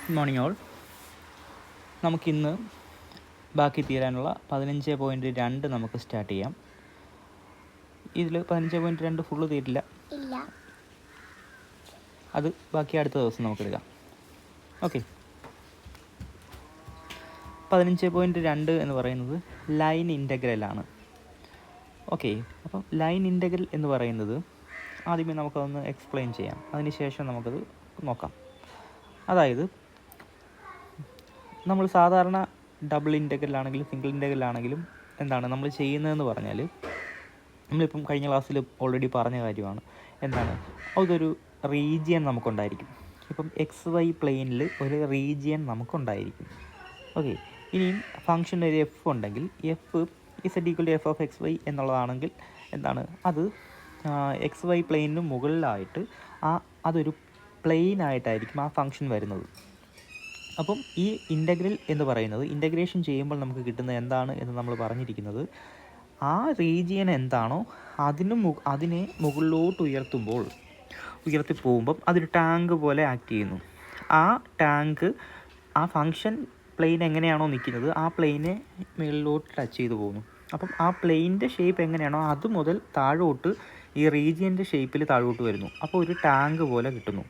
Good morning all. നമുക്കിന്ന് ബാക്കി തീരാനുള്ള 15.2 നമുക്ക് സ്റ്റാർട്ട് ചെയ്യാം. ഇതിൽ 15.2 ഫുള്ള് തീരില്ല, അത് ബാക്കി അടുത്ത ദിവസം നമുക്കെടുക്കാം. ഓക്കെ. 15.2 എന്ന് പറയുന്നത് ലൈൻ ഇൻ്റഗ്രലാണ്. ഓക്കെ. അപ്പം ലൈൻ ഇൻ്റഗ്രൽ എന്ന് പറയുന്നത് ആദ്യമേ നമുക്കതൊന്ന് എക്സ്പ്ലെയിൻ ചെയ്യാം, അതിനുശേഷം നമുക്കത് നോക്കാം. അതായത് നമ്മൾ സാധാരണ ഡബിൾ ഇൻ്റഗ്രലാണെങ്കിലും സിംഗിൾ ഇൻ്റഗ്രലാണെങ്കിലും എന്താണ് നമ്മൾ ചെയ്യുന്നതെന്ന് പറഞ്ഞാൽ, നമ്മളിപ്പം കഴിഞ്ഞ ക്ലാസ്സിൽ ഓൾറെഡി പറഞ്ഞ കാര്യമാണ്. എന്താണ്, അതൊരു റീജിയൻ നമുക്കുണ്ടായിരിക്കും. ഇപ്പം എക്സ് വൈ പ്ലെയിനിൽ ഒരു റീജിയൻ നമുക്കുണ്ടായിരിക്കും. ഓക്കെ. ഇനിയും ഫംഗ്ഷൻ ഒരു എഫ് ഉണ്ടെങ്കിൽ F Z equal to F of X y എന്നുള്ളതാണെങ്കിൽ എന്താണ്, അത് എക്സ് വൈ പ്ലെയിനിന് മുകളിലായിട്ട് അതൊരു പ്ലെയിനായിട്ടായിരിക്കും ആ ഫംഗ്ഷൻ വരുന്നത്. അപ്പം ഈ ഇൻ്റഗ്രൽ എന്ന് പറയുന്നത് ഇൻ്റഗ്രേഷൻ ചെയ്യുമ്പോൾ നമുക്ക് കിട്ടുന്നത് എന്താണ് എന്ന് നമ്മൾ പറഞ്ഞിരിക്കുന്നത്, ആ റീജിയൻ എന്താണോ അതിനെ മുകളിലോട്ട് ഉയർത്തി പോകുമ്പം അതൊരു ടാങ്ക് പോലെ ആക്ട് ചെയ്യുന്നു. ആ ടാങ്ക് ആ ഫംഗ്ഷൻ പ്ലെയിൻ എങ്ങനെയാണോ നിൽക്കുന്നത് ആ പ്ലെയിനെ മുകളിലോട്ട് ടച്ച് ചെയ്ത് പോകുന്നു. അപ്പം ആ പ്ലെയിൻ്റെ ഷേപ്പ് എങ്ങനെയാണോ അത് മുതൽ താഴോട്ട് ഈ റീജിയൻ്റെ ഷേപ്പിൽ താഴോട്ട് വരുന്നു. അപ്പോൾ ഒരു ടാങ്ക് പോലെ കിട്ടുന്നു.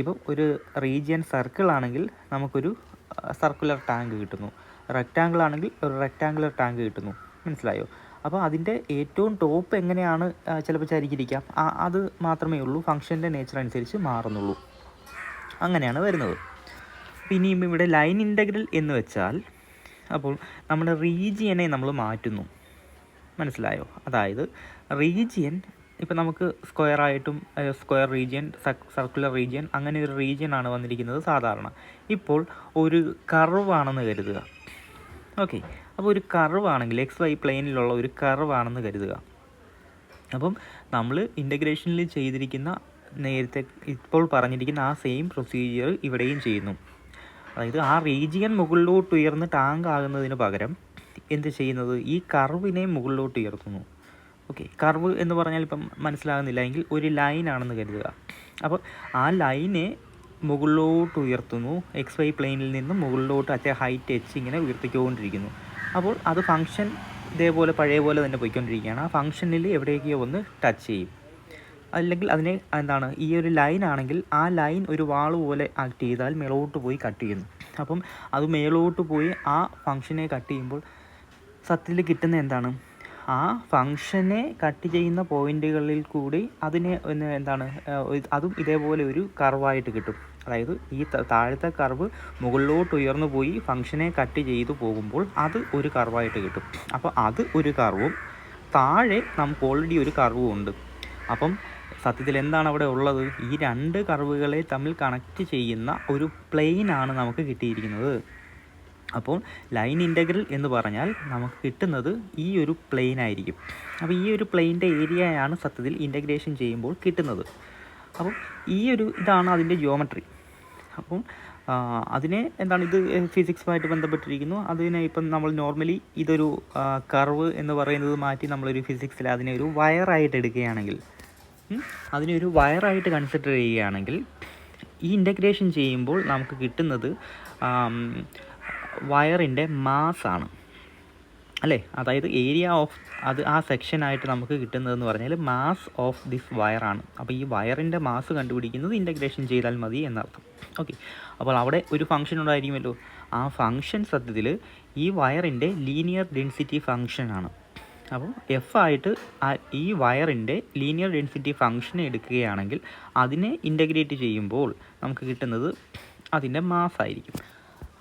ഇപ്പം ഒരു റീജിയൻ സർക്കിൾ ആണെങ്കിൽ നമുക്കൊരു സർക്കുലർ ടാങ്ക് കിട്ടുന്നു, റെക്റ്റാങ്കിൾ ആണെങ്കിൽ ഒരു റെക്റ്റാങ്കുലർ ടാങ്ക് കിട്ടുന്നു. മനസ്സിലായോ? അപ്പോൾ അതിൻ്റെ ഏറ്റവും ടോപ്പ് എങ്ങനെയാണ് ചിലപ്പോൾ ചരിച്ചിരിക്കാം, അത് മാത്രമേ ഉള്ളൂ ഫംഗ്ഷൻ്റെ നേച്ചർ അനുസരിച്ച് മാറുന്നുള്ളൂ. അങ്ങനെയാണ് വരുന്നത്. പിന്നെയും ഇവിടെ ലൈൻ ഇൻ്റഗ്രൽ എന്ന് വെച്ചാൽ അപ്പോൾ നമ്മുടെ റീജിയനെ നമ്മൾ മാറ്റുന്നു. മനസ്സിലായോ? അതായത് റീജിയൻ ഇപ്പം നമുക്ക് സ്ക്വയർ റീജിയൻ, സർക്കുലർ റീജിയൻ, അങ്ങനെ ഒരു റീജിയനാണ് വന്നിരിക്കുന്നത് സാധാരണ. ഇപ്പോൾ ഒരു കർവാണെന്ന് കരുതുക. ഓക്കെ. അപ്പോൾ ഒരു കർവാണെങ്കിൽ എക്സ് വൈ പ്ലെയിനിലുള്ള ഒരു കർവാണെന്ന് കരുതുക. അപ്പം നമ്മൾ ഇൻ്റഗ്രേഷനിൽ ചെയ്തിരിക്കുന്ന നേരത്തെ ഇപ്പോൾ പറഞ്ഞിരിക്കുന്ന ആ സെയിം പ്രൊസീജിയർ ഇവിടെയും ചെയ്യുന്നു. അതായത് ആ റീജിയൻ മുകളിലോട്ട് ഉയർന്ന് ടാങ്ക് ആകുന്നതിന് പകരം എന്ത് ചെയ്യുന്നത്, ഈ കർവിനെ മുകളിലോട്ട് ഉയർത്തുന്നു. ഓക്കെ. കർവ് എന്ന് പറഞ്ഞാൽ ഇപ്പം മനസ്സിലാകുന്നില്ല എങ്കിൽ ഒരു ലൈനാണെന്ന് കരുതുക. അപ്പോൾ ആ ലൈനെ മുകളിലോട്ട് ഉയർത്തുന്നു, എക്സ് വൈ പ്ലെയിനിൽ നിന്ന് മുകളിലോട്ട് ഹൈറ്റ് എച്ച് ഇങ്ങനെ ഉയർത്തിക്കൊണ്ടിരിക്കുന്നു. അപ്പോൾ അത് ഫംഗ്ഷൻ ഇതേപോലെ പഴയ പോലെ തന്നെ പോയിക്കൊണ്ടിരിക്കുകയാണ്. ആ ഫംഗ്ഷനിൽ എവിടേക്കോ ഒന്ന് ടച്ച് ചെയ്യും. അല്ലെങ്കിൽ അതിനെ എന്താണ്, ഈ ഒരു ലൈൻ ആണെങ്കിൽ ആ ലൈൻ ഒരു വാള് പോലെ ആക്ട് ചെയ്താൽ മേളോട്ട് പോയി കട്ട് ചെയ്യുന്നു. അപ്പം അത് മേളോട്ട് പോയി ആ ഫംഗ്ഷനെ കട്ട് ചെയ്യുമ്പോൾ സത്യത്തിൽ കിട്ടുന്ന എന്താണ്, ആ ഫംഗ്ഷനെ കട്ട് ചെയ്യുന്ന പോയിന്റുകളിൽ കൂടി അതിനെ എന്താണ് അതും ഇതേപോലെ ഒരു കർവായിട്ട് കിട്ടും. അതായത് ഈ താഴത്തെ കർവ് മുകളിലോട്ട് ഉയർന്നു പോയി ഫംഗ്ഷനെ കട്ട് ചെയ്തു പോകുമ്പോൾ അത് ഒരു കർവായിട്ട് കിട്ടും. അപ്പോൾ അത് ഒരു കർവും താഴെ നമുക്ക് ഓൾറെഡി ഒരു കർവും ഉണ്ട്. അപ്പം സത്യത്തിൽ എന്താണ് അവിടെ ഉള്ളത്, ഈ രണ്ട് കർവുകളെ തമ്മിൽ കണക്റ്റ് ചെയ്യുന്ന ഒരു പ്ലെയിനാണ് നമുക്ക് കിട്ടിയിരിക്കുന്നത്. അപ്പോൾ ലൈൻ ഇൻ്റഗ്രൽ എന്ന് പറഞ്ഞാൽ നമുക്ക് കിട്ടുന്നത് ഈ ഒരു പ്ലെയിൻ ആയിരിക്കും. അപ്പോൾ ഈ ഒരു പ്ലെയിൻ്റെ ഏരിയയാണ് സത്യത്തിൽ ഇൻ്റഗ്രേഷൻ ചെയ്യുമ്പോൾ കിട്ടുന്നത്. അപ്പം ഇതാണ് അതിൻ്റെ ജിയോമെട്രി. അപ്പം അതിനെ എന്താണ്, ഇത് ഫിസിക്സുമായിട്ട് ബന്ധപ്പെട്ടിരിക്കുന്നു. അതിനെ ഇപ്പം നമ്മൾ നോർമലി ഇതൊരു കർവ് എന്ന് പറയുന്നത് മാറ്റി നമ്മളൊരു ഫിസിക്സിൽ അതിനെ ഒരു വയറായിട്ട് എടുക്കുകയാണെങ്കിൽ, അതിനെ ഒരു വയറായിട്ട് കൺസിഡർ ചെയ്യുകയാണെങ്കിൽ ഈ ഇൻ്റഗ്രേഷൻ ചെയ്യുമ്പോൾ നമുക്ക് കിട്ടുന്നത് വയറിൻ്റെ മാസാണ് അല്ലേ. അതായത് ഏരിയ ഓഫ് ആ സെക്ഷനായിട്ട് നമുക്ക് കിട്ടുന്നതെന്ന് പറഞ്ഞാൽ മാസ് ഓഫ് ദിസ് വയറാണ്. അപ്പോൾ ഈ വയറിൻ്റെ മാസ് കണ്ടുപിടിക്കുന്നത് ഇൻ്റഗ്രേഷൻ ചെയ്താൽ മതി എന്നർത്ഥം. ഓക്കെ. അപ്പോൾ അവിടെ ഒരു ഫംഗ്ഷൻ ഉണ്ടായിരിക്കുമല്ലോ. ആ ഫംഗ്ഷൻ സത്യത്തിൽ ഈ വയറിൻ്റെ ലീനിയർ ഡെൻസിറ്റി ഫംഗ്ഷനാണ്. അപ്പോൾ എഫ് ആയിട്ട് ഈ വയറിൻ്റെ ലീനിയർ ഡെൻസിറ്റി ഫംഗ്ഷനെ എടുക്കുകയാണെങ്കിൽ അതിനെ ഇൻ്റഗ്രേറ്റ് ചെയ്യുമ്പോൾ നമുക്ക് കിട്ടുന്നത് അതിൻ്റെ മാസ് ആയിരിക്കും.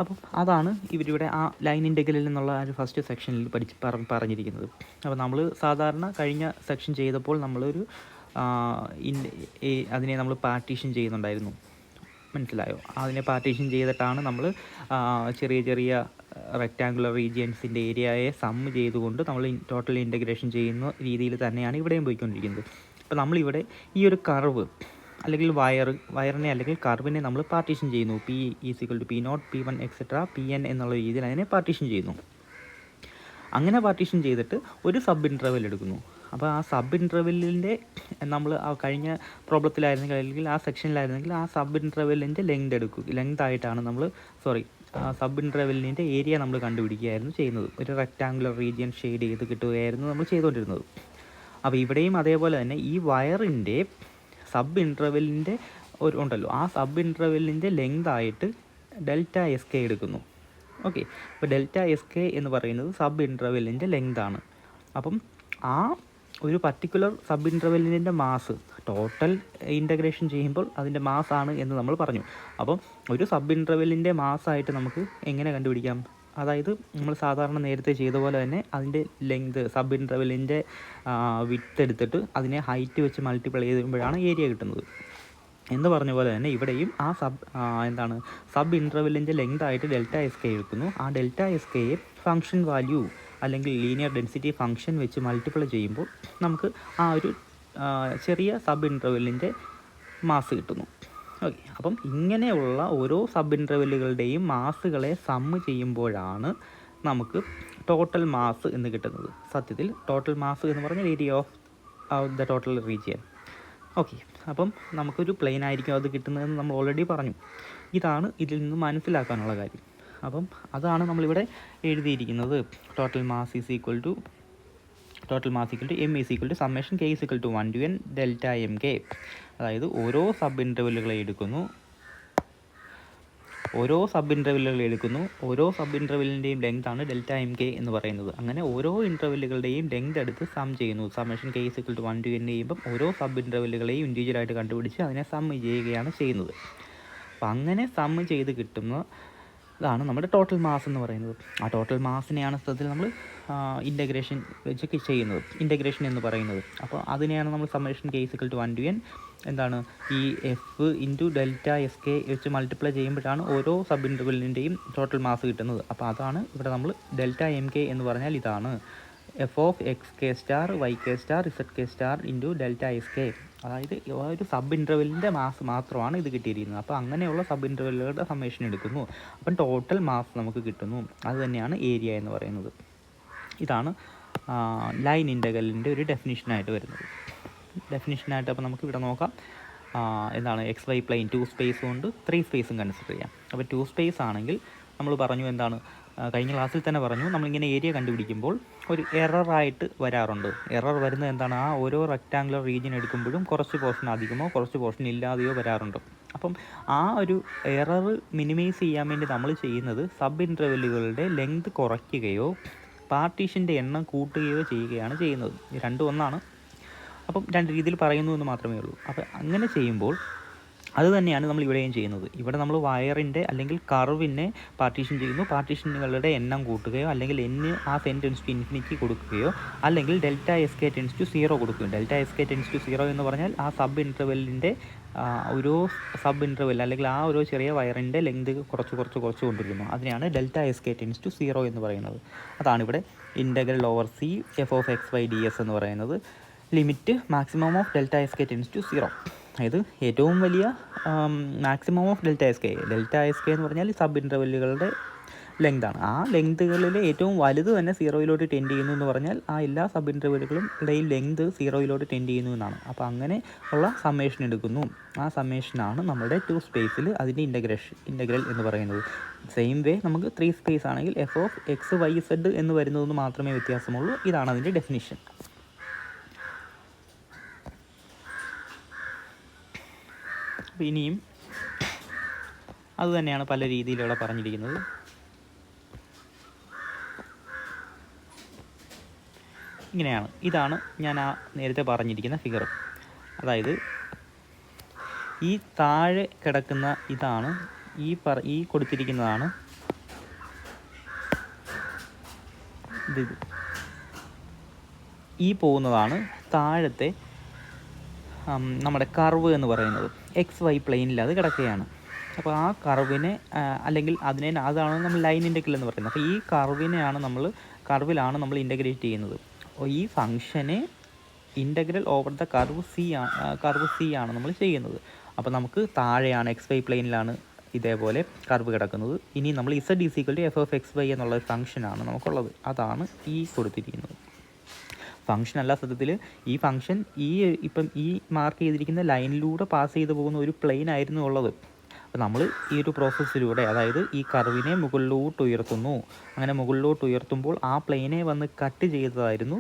അപ്പം അതാണ് ഇവരിവിടെ ആ ലൈൻ ഇൻ്റഗ്രലിൽ നിന്നുള്ള ഒരു ഫസ്റ്റ് സെക്ഷനിൽ പറഞ്ഞിരിക്കുന്നത്. അപ്പോൾ നമ്മൾ സാധാരണ കഴിഞ്ഞ സെക്ഷൻ ചെയ്തപ്പോൾ നമ്മളൊരു അതിനെ നമ്മൾ പാർട്ടീഷൻ ചെയ്യുന്നുണ്ടായിരുന്നു. മനസ്സിലായോ? അതിനെ പാർട്ടീഷൻ ചെയ്തിട്ടാണ് നമ്മൾ ചെറിയ ചെറിയ റെക്റ്റാങ്കുലർ റീജിയൻസിൻ്റെ ഏരിയയെ സമ്മ് ചെയ്തുകൊണ്ട് നമ്മൾ ടോട്ടൽ ഇൻ്റഗ്രേഷൻ ചെയ്യുന്ന രീതിയിൽ തന്നെയാണ് ഇവിടെയും പോയിക്കൊണ്ടിരിക്കുന്നത്. അപ്പോൾ നമ്മളിവിടെ ഈ ഒരു കർവ് അല്ലെങ്കിൽ വയറിനെ അല്ലെങ്കിൽ കർവിനെ നമ്മൾ പാർട്ടീഷൻ ചെയ്യുന്നു. P equal to P0, P1 etcetera Pn എന്നുള്ള രീതിയിൽ അതിനെ പാർട്ടീഷൻ ചെയ്യുന്നു. അങ്ങനെ പാർട്ടീഷൻ ചെയ്തിട്ട് ഒരു സബ് ഇൻ്റർവെൽ എടുക്കുന്നു. അപ്പോൾ ആ സബ് ഇൻ്റർവെല്ലിൻ്റെ നമ്മൾ ആ കഴിഞ്ഞ പ്രോബ്ലത്തിലായിരുന്നെങ്കിൽ അല്ലെങ്കിൽ ആ സെക്ഷനിലായിരുന്നെങ്കിൽ ആ സബ് ഇൻ്റർവെല്ലിൻ്റെ ലെങ്ത് ആയിട്ടാണ് നമ്മൾ സബ് ഇൻ്റർവെല്ലിൻ്റെ ഏരിയ നമ്മൾ കണ്ടുപിടിക്കുകയായിരുന്നു ചെയ്യുന്നത്. ഒരു റെക്റ്റാങ്കുലർ റീജിയൻ ഷെയ്ഡ് ചെയ്ത് കിട്ടുകയായിരുന്നു നമ്മൾ ചെയ്തുകൊണ്ടിരുന്നത്. അപ്പോൾ ഇവിടെയും അതേപോലെ തന്നെ ഈ വയറിൻ്റെ സബ് ഇൻ്റർവെല്ലിൻ്റെ ഉണ്ടല്ലോ, ആ സബ് ഇൻ്റർവെല്ലിൻ്റെ ലെങ്ത് ആയിട്ട് ഡെൽറ്റ എസ് കെ എടുക്കുന്നു. ഓക്കെ, അപ്പോൾ ഡെൽറ്റ എസ് കെ എന്ന് പറയുന്നത് സബ് ഇൻ്റർവെല്ലിൻ്റെ ലെങ്താണ്. അപ്പം ആ ഒരു പർട്ടിക്കുലർ സബ് ഇൻ്റർവെല്ലിൻ്റെ മാസ് ടോട്ടൽ ഇൻ്റഗ്രേഷൻ ചെയ്യുമ്പോൾ അതിൻ്റെ മാസ്സാണ് എന്ന് നമ്മൾ പറഞ്ഞു. അപ്പം ഒരു സബ് ഇൻ്റർവെല്ലിൻ്റെ മാസ്സായിട്ട് നമുക്ക് എങ്ങനെ കണ്ടുപിടിക്കാം? അതായത് നമ്മൾ സാധാരണ നേരത്തെ ചെയ്ത പോലെ തന്നെ അതിൻ്റെ ലെങ്ത് സബ് ഇൻ്റർവെല്ലിൻ്റെ വിഡ്ത്ത് എടുത്തിട്ട് അതിനെ ഹൈറ്റ് വെച്ച് മൾട്ടിപ്ലൈ ചെയ്യുമ്പോഴാണ് ഏരിയ കിട്ടുന്നത് എന്ന് പറഞ്ഞ പോലെ തന്നെ ഇവിടെയും ആ സബ് ഇൻ്റർവെല്ലിൻ്റെ ലെങ്ത് ആയിട്ട് ഡെൽറ്റ എസ് കെ എടുക്കുന്നു. ആ ഡെൽറ്റ എസ് കെയെ ഫംഗ്ഷൻ വാല്യൂ അല്ലെങ്കിൽ ലീനിയർ ഡെൻസിറ്റി ഫംഗ്ഷൻ വെച്ച് മൾട്ടിപ്ലൈ ചെയ്യുമ്പോൾ നമുക്ക് ആ ഒരു ചെറിയ സബ് ഇൻ്റർവെല്ലിൻ്റെ മാസ് കിട്ടുന്നു. ഓക്കെ, അപ്പം ഇങ്ങനെയുള്ള ഓരോ സബ് ഇൻ്റർവെല്ലുകളുടെയും മാസുകളെ സമ്മ് ചെയ്യുമ്പോഴാണ് നമുക്ക് ടോട്ടൽ മാസ് എന്ന് കിട്ടുന്നത്. സത്യത്തിൽ ടോട്ടൽ മാസ് എന്ന് പറഞ്ഞാൽ area of the total region. Okay, അപ്പം നമുക്കൊരു പ്ലെയിൻ ആയിരിക്കും അത് കിട്ടുന്നതെന്ന് നമ്മൾ ഓൾറെഡി പറഞ്ഞു. ഇതാണ് ഇതിൽ നിന്ന് മനസ്സിലാക്കാനുള്ള കാര്യം. അപ്പം അതാണ് നമ്മളിവിടെ എഴുതിയിരിക്കുന്നത്. Total mass equal to m equal to summation k equal to 1 to n delta M K. അതായത് ഓരോ സബ് ഇൻ്റർവെല്ലുകളെ എടുക്കുന്നു, ഓരോ സബ് ഇൻ്റർവെല്ലിൻ്റെയും ലെങ്ത് ആണ് ഡെൽറ്റ എം കെ എന്ന് പറയുന്നത്. അങ്ങനെ ഓരോ ഇൻ്റർവെല്ലുകളുടെയും ലെങ്ത് എടുത്ത് സം ചെയ്യുന്നു. Summation k equal to 1 to n ചെയ്യുമ്പം ഓരോ സബ് ഇൻ്റർവെല്ലുകളെയും ഇൻഡിവിജ്വലായിട്ട് കണ്ടുപിടിച്ച് അതിനെ സം ചെയ്യുകയാണ് ചെയ്യുന്നത്. അപ്പം അങ്ങനെ സം ചെയ്ത് കിട്ടുന്ന ഇതാണ് നമ്മുടെ ടോട്ടൽ മാസ് എന്ന് പറയുന്നത്. ആ ടോട്ടൽ മാസിനെയാണ് സത്യത്തിൽ നമ്മൾ ഇൻ്റഗ്രേഷൻ വെച്ച് ചെയ്യുന്നത്, ഇൻ്റഗ്രേഷൻ എന്ന് പറയുന്നത്. അപ്പോൾ അതിനെയാണ് നമ്മൾ summation k equal to 1 to n ഈ F into delta S K വെച്ച് മൾട്ടിപ്ലൈ ചെയ്യുമ്പോഴാണ് ഓരോ സബ് ഇൻ്റർവെല്ലിൻ്റെയും ടോട്ടൽ മാസ് കിട്ടുന്നത്. അപ്പോൾ അതാണ് ഇവിടെ നമ്മൾ ഡെൽറ്റ എം കെ എന്ന് പറഞ്ഞാൽ ഇതാണ് F of X K star Y K star Z K star into delta S K. അതായത് ഒരു സബ് ഇൻ്റർവെല്ലിൻ്റെ മാസ് മാത്രമാണ് ഇത് കിട്ടിയിരിക്കുന്നത്. അപ്പോൾ അങ്ങനെയുള്ള സബ് ഇൻ്റർവെല്ലുകളുടെ സമ്മേഷൻ എടുക്കുന്നു, അപ്പം ടോട്ടൽ മാസ് നമുക്ക് കിട്ടുന്നു. അത് തന്നെയാണ് ഏരിയ എന്ന് പറയുന്നത്. ഇതാണ് ലൈൻ ഇൻ്റഗ്രലിൻ്റെ ഒരു ഡെഫിനിഷനായിട്ട് വരുന്നത്. ഡെഫിനിഷനായിട്ട് അപ്പോൾ നമുക്ക് ഇവിടെ നോക്കാം. എക്സ് വൈ പ്ലെയിൻ 2 സ്പേസും ഉണ്ട്, 3 സ്പേസും കൺസിഡർ ചെയ്യാം. അപ്പോൾ 2 സ്പേസ് ആണെങ്കിൽ നമ്മൾ പറഞ്ഞു കഴിഞ്ഞ ക്ലാസ്സിൽ തന്നെ പറഞ്ഞു, നമ്മളിങ്ങനെ ഏരിയ കണ്ടുപിടിക്കുമ്പോൾ ഒരു എററായിട്ട് വരാറുണ്ട്. എറർ വരുന്നത് ആ ഓരോ റെക്റ്റാങ്കുലർ റീജിയൻ എടുക്കുമ്പോഴും കുറച്ച് പോർഷൻ അധികമോ കുറച്ച് പോർഷൻ ഇല്ലാതെയോ വരാറുണ്ട്. അപ്പം ആ ഒരു എറർ മിനിമൈസ് ചെയ്യാൻ വേണ്ടി നമ്മൾ ചെയ്യുന്നത് സബ് ഇൻ്റർവെല്ലുകളുടെ ലെങ്ത് കുറയ്ക്കുകയോ പാർട്ടീഷൻ്റെ എണ്ണം കൂട്ടുകയോ ചെയ്യുകയാണ് ചെയ്യുന്നത്. രണ്ടും ഒന്നാണ്. അപ്പം രണ്ട് രീതിയിൽ പറയുന്നു എന്ന് മാത്രമേ ഉള്ളൂ. അപ്പോൾ അങ്ങനെ ചെയ്യുമ്പോൾ അത് തന്നെയാണ് നമ്മൾ ഇവിടെയും ചെയ്യുന്നത്. ഇവിടെ നമ്മൾ വയറിൻ്റെ അല്ലെങ്കിൽ കർവിനെ പാർട്ടീഷൻ ചെയ്യുന്നു. പാർട്ടീഷനുകളുടെ എണ്ണം കൂട്ടുകയോ അല്ലെങ്കിൽ ആ n ടെൻസ് ടു ഇൻഫിനിറ്റി കൊടുക്കുകയോ അല്ലെങ്കിൽ delta S K tends to 0 കൊടുക്കുകയോ. Delta S K tends to 0 എന്ന് പറഞ്ഞാൽ ആ സബ് ഇൻ്റർവെല്ലിൻ്റെ ഓരോ സബ് ഇൻ്റർവെൽ അല്ലെങ്കിൽ ആ ഓരോ ചെറിയ വയറിൻ്റെ ലെങ്ത് കുറച്ച് കൊണ്ടിരിക്കുന്നു. അതിനെയാണ് delta S K tends to 0 എന്ന് പറയുന്നത്. അതാണിവിടെ integral over C F of X y D S എന്ന് പറയുന്നത്. Limit maximum of delta S K tends to 0. അതായത് ഏറ്റവും വലിയ maximum of delta S K എന്ന് പറഞ്ഞാൽ സബ് ഇൻ്റർവെല്ലുകളുടെ ലെങ്താണ്. ആ ലെങ്തുകളിൽ ഏറ്റവും വലുത് തന്നെ 0 ടെൻഡ് ചെയ്യുന്നു എന്ന് പറഞ്ഞാൽ ആ എല്ലാ സബ് ഇൻ്റർവെല്ലുകളുടെയും ലെങ്ത് 0 ടെൻഡ് ചെയ്യുന്നു എന്നാണ്. അപ്പോൾ അങ്ങനെ ഉള്ള സമ്മേഷൻ എടുക്കുന്നു. ആ സമ്മേഷനാണ് നമ്മുടെ 2 സ്പേസിൽ അതിൻ്റെ ഇൻ്റഗ്രൽ എന്ന് പറയുന്നത്. സെയിം വേ നമുക്ക് 3 സ്പേസ് ആണെങ്കിൽ F of X Y Z എന്ന് വരുന്നതെന്ന് മാത്രമേ വ്യത്യാസമുള്ളൂ. ഇതാണ് അതിൻ്റെ ഡെഫിനിഷൻ. അപ്പോൾ ഇനിയും അതുതന്നെയാണ് പല രീതിയിലുള്ള പറഞ്ഞിരിക്കുന്നത്. ഇങ്ങനെയാണ്. ഇതാണ് ഞാൻ നേരത്തെ പറഞ്ഞിരിക്കുന്ന ഫിഗർ. അതായത് ഈ താഴെ കിടക്കുന്ന ഇതാണ് ഈ കൊടുത്തിരിക്കുന്നതാണ് ഇത്. ഈ പോകുന്നതാണ് താഴത്തെ നമ്മുടെ കർവ് എന്ന് പറയുന്നത്. എക്സ് വൈ പ്ലെയിനിൽ അത് കിടക്കുകയാണ്. അപ്പോൾ ആ കർവിനെ അല്ലെങ്കിൽ അതാണ് നമ്മൾ ലൈൻ ഇൻ്റഗ്രൽ എന്ന് പറയുന്നത്. അപ്പോൾ ഈ കർവിലാണ് നമ്മൾ ഇൻ്റഗ്രേറ്റ് ചെയ്യുന്നത്. അപ്പോൾ ഈ ഫംഗ്ഷനെ integral over the curve C ആണ് നമ്മൾ ചെയ്യുന്നത്. അപ്പോൾ നമുക്ക് താഴെയാണ് എക്സ് വൈ പ്ലെയിനിലാണ് ഇതേപോലെ കർവ് കിടക്കുന്നത്. ഇനി നമ്മൾ Z is equal to F of X Y എന്നുള്ള ഫംഗ്ഷനാണ് നമുക്കുള്ളത്. അതാണ് ഈ കൊടുത്തിരിക്കുന്നത്. ഫംഗ്ഷൻ അല്ല സത്യത്തിൽ. ഈ ഫംഗ്ഷൻ ഇപ്പം ഈ മാർക്ക് ചെയ്തിരിക്കുന്ന ലൈനിലൂടെ പാസ് ചെയ്ത് പോകുന്ന ഒരു പ്ലെയിൻ ആയിരുന്നു ഉള്ളത്. അപ്പോൾ നമ്മൾ ഈ ഒരു പ്രോസസ്സിലൂടെ, അതായത് ഈ കർവിനെ മുകളിലോട്ട് ഉയർത്തുന്നു. അങ്ങനെ മുകളിലോട്ട് ഉയർത്തുമ്പോൾ ആ പ്ലെയിനെ വന്ന് കട്ട് ചെയ്തതായിരുന്നു.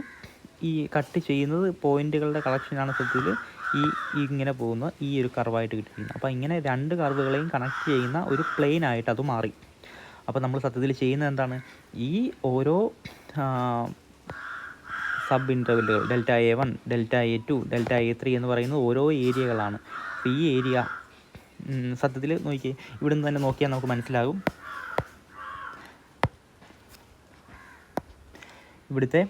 ഈ കട്ട് ചെയ്യുന്നത് പോയിന്റുകളുടെ കളക്ഷനാണ് സത്യത്തിൽ ഇങ്ങനെ പോകുന്ന ഈ ഒരു കർവായിട്ട് കിട്ടിയിരിക്കുന്നത്. അപ്പോൾ ഇങ്ങനെ രണ്ട് കർവുകളെയും കണക്ട് ചെയ്യുന്ന ഒരു പ്ലെയിൻ ആയിട്ട് അത് മാറി. അപ്പോൾ നമ്മൾ സത്യത്തിൽ ചെയ്യുന്നത് എന്താണ്, ഈ ഓരോ സബ് ഇൻ്റർവെല്ലുകൾ delta A1, delta A2, delta A3 എന്ന് പറയുന്നത് ഓരോ ഏരിയകളാണ്. അപ്പോൾ ഈ ഏരിയ സത്യത്തിൽ നോക്കിയേ, ഇവിടെ നിന്ന് തന്നെ നോക്കിയാൽ നമുക്ക് മനസ്സിലാകും. ഇവിടുത്തെ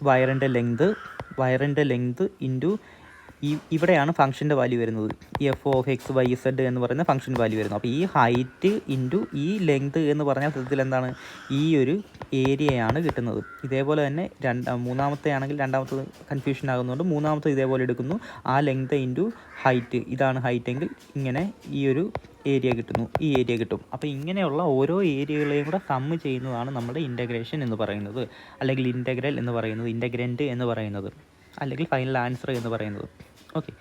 വയറിൻ്റെ ലെങ്ത് ഇൻറ്റു ഇവിടെയാണ് ഫംഗ്ഷൻ്റെ വാല്യൂ വരുന്നത്. f(x,y,z) എന്ന് പറയുന്ന ഫംഗ്ഷൻ വാല്യൂ വരുന്നത്. അപ്പോൾ ഈ ഹൈറ്റ് ഇൻറ്റു ഈ ലെങ്ത് എന്ന് പറഞ്ഞാൽ സത്യത്തിൽ എന്താണ്, ഈ ഒരു ഏരിയയാണ് കിട്ടുന്നത്. ഇതേപോലെ തന്നെ മൂന്നാമത്തെ ആണെങ്കിൽ രണ്ടാമത്തത് കൺഫ്യൂഷൻ ആകുന്നതുകൊണ്ട് മൂന്നാമത്തെ ഇതേപോലെ എടുക്കുന്നു. ആ ലെങ്ത് ഇൻറ്റു ഹൈറ്റ്, ഇതാണ് ഹൈറ്റ് എങ്കിൽ ഇങ്ങനെ ഈ ഒരു ഏരിയ കിട്ടും. അപ്പോൾ ഇങ്ങനെയുള്ള ഓരോ ഏരിയകളെയും കൂടെ സമ്മ് ചെയ്യുന്നതാണ് നമ്മുടെ ഇൻ്റഗ്രേഷൻ എന്ന് പറയുന്നത്, അല്ലെങ്കിൽ ഇൻ്റഗ്രൽ എന്ന് പറയുന്നത്, ഇൻ്റഗ്രൻ്റ് എന്ന് പറയുന്നത്, അല്ലെങ്കിൽ ഫൈനൽ ആൻസർ എന്ന് പറയുന്നത്. ഓക്കെ,